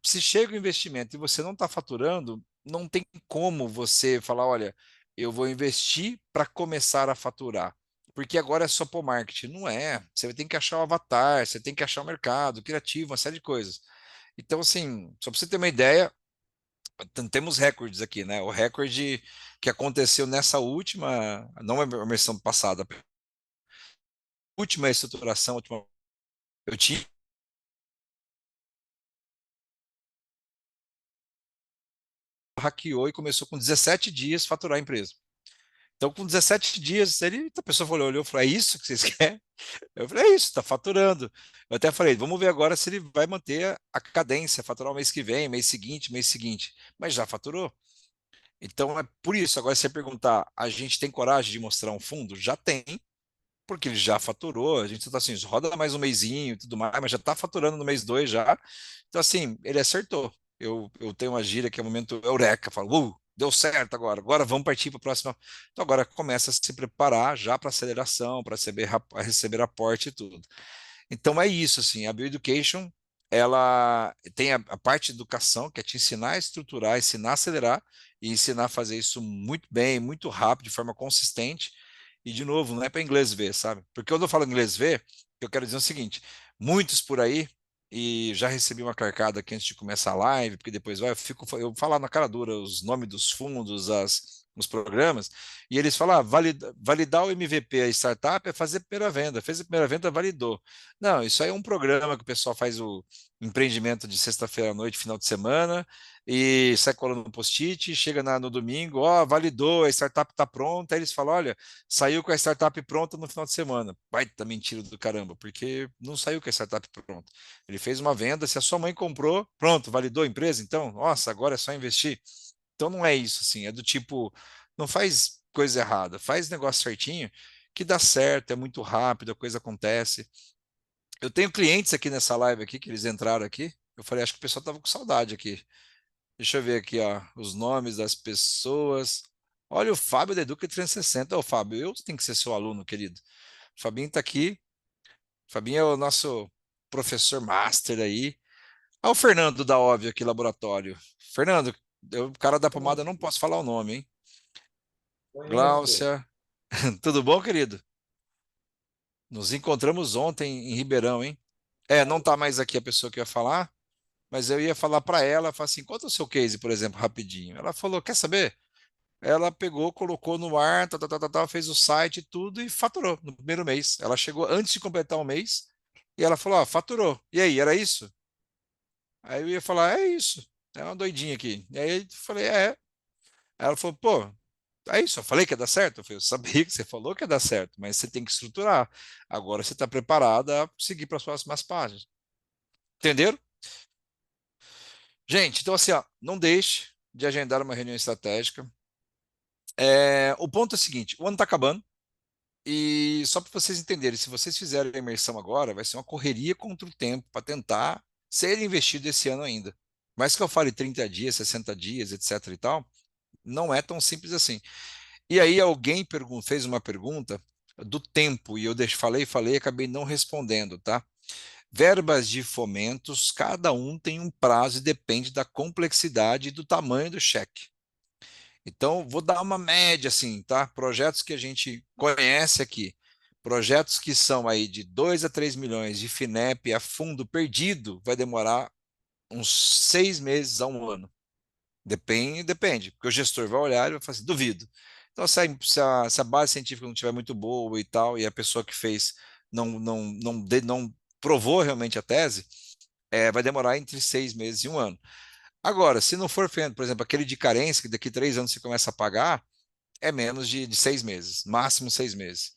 Speaker 1: Se chega o investimento e você não está faturando, não tem como você falar, olha, eu vou investir para começar a faturar. Porque agora é só por marketing. Não é. Você tem que achar o avatar, você tem que achar o mercado, criativo, uma série de coisas. Então, assim, só para você ter uma ideia, temos recordes aqui, né? O recorde que aconteceu nessa última, não é a versão passada, a última estruturação, eu tinha hackeou e começou com 17 dias faturar a empresa. Então, com 17 dias, a pessoa falou, olhou e falou: é isso que vocês querem? Eu falei: é isso, está faturando. Eu até falei: vamos ver agora se ele vai manter a cadência, faturar o mês que vem, mês seguinte, mês seguinte. Mas já faturou. Então, é por isso. Agora, se você perguntar, a gente tem coragem de mostrar um fundo? Já tem, porque ele já faturou. A gente está assim, roda mais um mesinho e tudo mais, mas já está faturando no mês 2 já. Então, assim, ele acertou. Eu tenho uma gíria que é o momento eureka, falo, deu certo agora vamos partir para a próxima. Então, agora começa a se preparar já para aceleração, para receber aporte e tudo. Então, é isso, assim, a Bioeducation, ela tem a parte de educação, que é te ensinar a estruturar, ensinar a acelerar e ensinar a fazer isso muito bem, muito rápido, de forma consistente. E, de novo, não é para inglês ver, sabe? Porque quando eu falo inglês ver, eu quero dizer o seguinte: muitos por aí, e já recebi uma carcada aqui antes de começar a live, porque depois eu falar na cara dura os nomes dos fundos, os programas, e eles falam, validar o MVP, a startup é fazer a primeira venda. Fez a primeira venda, validou. Não, isso aí é um programa que o pessoal faz o empreendimento de sexta-feira à noite, final de semana, e sai colando no post-it, chega no domingo, ó, validou, a startup está pronta, aí eles falam, olha, saiu com a startup pronta no final de semana. Baita mentira do caramba, porque não saiu com a startup pronta. Ele fez uma venda, se a sua mãe comprou, pronto, validou a empresa, então, nossa, agora é só investir. Então não é isso, assim, é do tipo, não faz coisa errada, faz negócio certinho, que dá certo, é muito rápido, a coisa acontece. Eu tenho clientes aqui nessa live aqui, que eles entraram aqui, eu falei, acho que o pessoal tava com saudade aqui. Deixa eu ver aqui, ó, os nomes das pessoas. Olha o Fábio da Educa 360. Ô, Fábio, eu tenho que ser seu aluno, querido. O Fabinho está aqui. O Fabinho é o nosso professor master aí. Ah, o Fernando da Óbvio aqui, laboratório. Fernando, o cara da pomada, eu não posso falar o nome, hein? Gláucia. Tudo bom, querido? Nos encontramos ontem em Ribeirão, hein? Não tá mais aqui a pessoa que eu ia falar, mas eu ia falar para ela, falar assim, conta o seu case, por exemplo, rapidinho. Ela falou, quer saber? Ela pegou, colocou no ar, fez o site e tudo e faturou no primeiro mês. Ela chegou antes de completar o mês e ela falou, ó, faturou. E aí, era isso? Aí eu ia falar, é isso. É uma doidinha aqui. E aí eu falei, é. Aí ela falou, pô, é isso, eu falei que ia dar certo. Eu falei, eu sabia que você falou que ia dar certo, mas você tem que estruturar. Agora você está preparada a seguir para as próximas páginas. Entenderam? Gente, então assim, ó, não deixe de agendar uma reunião estratégica. O ponto é o seguinte: o ano está acabando. E só para vocês entenderem, se vocês fizerem a imersão agora, vai ser uma correria contra o tempo para tentar ser investido esse ano ainda. Mas que eu fale 30 dias, 60 dias, etc e tal, não é tão simples assim. E aí alguém fez uma pergunta do tempo, e eu falei, acabei não respondendo, tá? Verbas de fomentos, cada um tem um prazo e depende da complexidade e do tamanho do cheque. Então, vou dar uma média assim, tá? Projetos que a gente conhece aqui, projetos que são aí de 2 a 3 milhões de FINEP a fundo perdido, vai demorar uns 6 meses a um ano. Depende, porque o gestor vai olhar e vai falar assim, duvido. Então, se a base científica não estiver muito boa e tal, e a pessoa que fez não provou realmente a tese, vai demorar entre 6 meses e um ano. Agora, se não for feito, por exemplo, aquele de carência, que daqui 3 anos você começa a pagar, é menos de 6 meses, máximo 6 meses.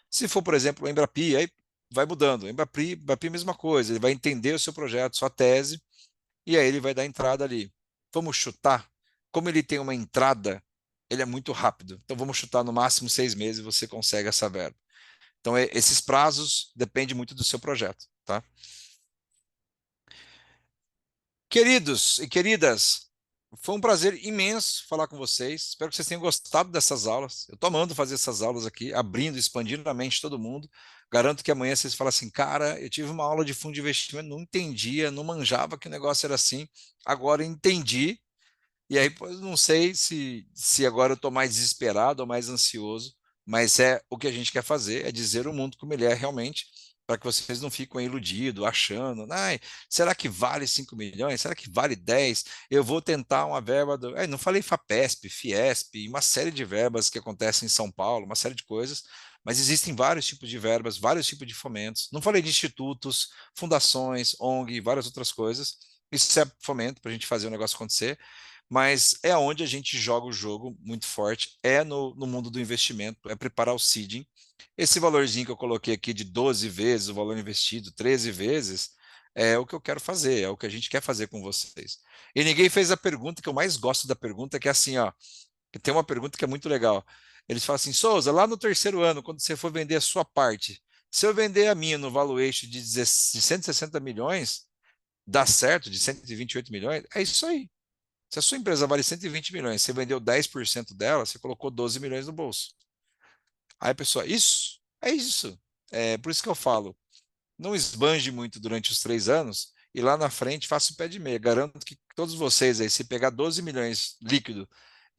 Speaker 1: Se for, por exemplo, o Embrapi, aí vai mudando. Embrapi, mesma coisa, ele vai entender o seu projeto, sua tese, e aí ele vai dar entrada ali. Vamos chutar? Como ele tem uma entrada, ele é muito rápido. Então vamos chutar no máximo 6 meses e você consegue essa verba. Então esses prazos dependem muito do seu projeto, tá? Queridos e queridas, foi um prazer imenso falar com vocês. Espero que vocês tenham gostado dessas aulas. Eu estou amando fazer essas aulas aqui, abrindo, expandindo a mente de todo mundo. Garanto que amanhã vocês falam assim, cara, eu tive uma aula de fundo de investimento, não entendia, não manjava que o negócio era assim. Agora entendi. E aí, pois, não sei se agora eu estou mais desesperado ou mais ansioso, mas é o que a gente quer fazer, é dizer o mundo como ele é realmente, para que vocês não fiquem iludidos, achando, ai, será que vale 5 milhões? Será que vale 10? Eu vou tentar uma verba do. Não falei FAPESP, Fiesp, uma série de verbas que acontecem em São Paulo, uma série de coisas, mas existem vários tipos de verbas, vários tipos de fomentos. Não falei de institutos, fundações, ONG, várias outras coisas. Isso é fomento para a gente fazer o negócio acontecer, mas é onde a gente joga o jogo muito forte, é no mundo do investimento, é preparar o seeding. Esse valorzinho que eu coloquei aqui de 12 vezes o valor investido, 13 vezes, é o que eu quero fazer, é o que a gente quer fazer com vocês. E ninguém fez a pergunta que eu mais gosto da pergunta, que é assim, ó, que tem uma pergunta que é muito legal. Eles falam assim, Souza, lá no terceiro ano, quando você for vender a sua parte, se eu vender a minha no valuation de 160 milhões, dá certo, de 128 milhões? É isso aí. Se a sua empresa vale 120 milhões, você vendeu 10% dela, você colocou 12 milhões no bolso. Aí a pessoa, isso? É isso. É por isso que eu falo, não esbanje muito durante os 3 anos e lá na frente faça o pé de meia. Garanto que todos vocês aí, se pegar 12 milhões líquido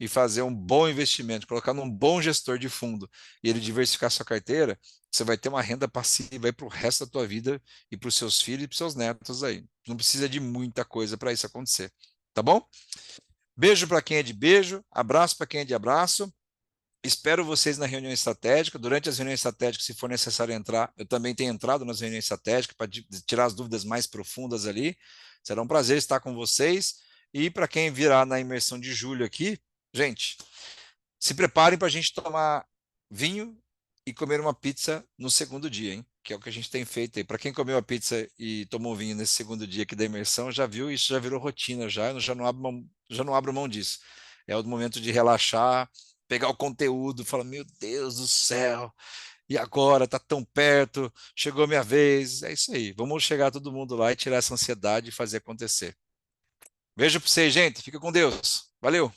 Speaker 1: e fazer um bom investimento, colocar num bom gestor de fundo e ele diversificar sua carteira, você vai ter uma renda passiva aí para o resto da tua vida e para os seus filhos e para os seus netos aí. Não precisa de muita coisa para isso acontecer. Tá bom? Beijo para quem é de beijo, abraço para quem é de abraço. Espero vocês na reunião estratégica. Durante as reuniões estratégicas, se for necessário entrar, eu também tenho entrado nas reuniões estratégicas para tirar as dúvidas mais profundas ali. Será um prazer estar com vocês. E para quem virá na imersão de julho aqui, gente, se preparem para a gente tomar vinho e comer uma pizza no segundo dia, hein? Que é o que a gente tem feito aí. Para quem comeu a pizza e tomou vinho nesse segundo dia aqui da imersão, já viu, isso já virou rotina, eu já não abro mão disso. É o momento de relaxar, pegar o conteúdo, falar, meu Deus do céu, e agora? Tá tão perto, chegou a minha vez. É isso aí. Vamos chegar todo mundo lá e tirar essa ansiedade e fazer acontecer. Beijo para vocês, gente. Fica com Deus. Valeu.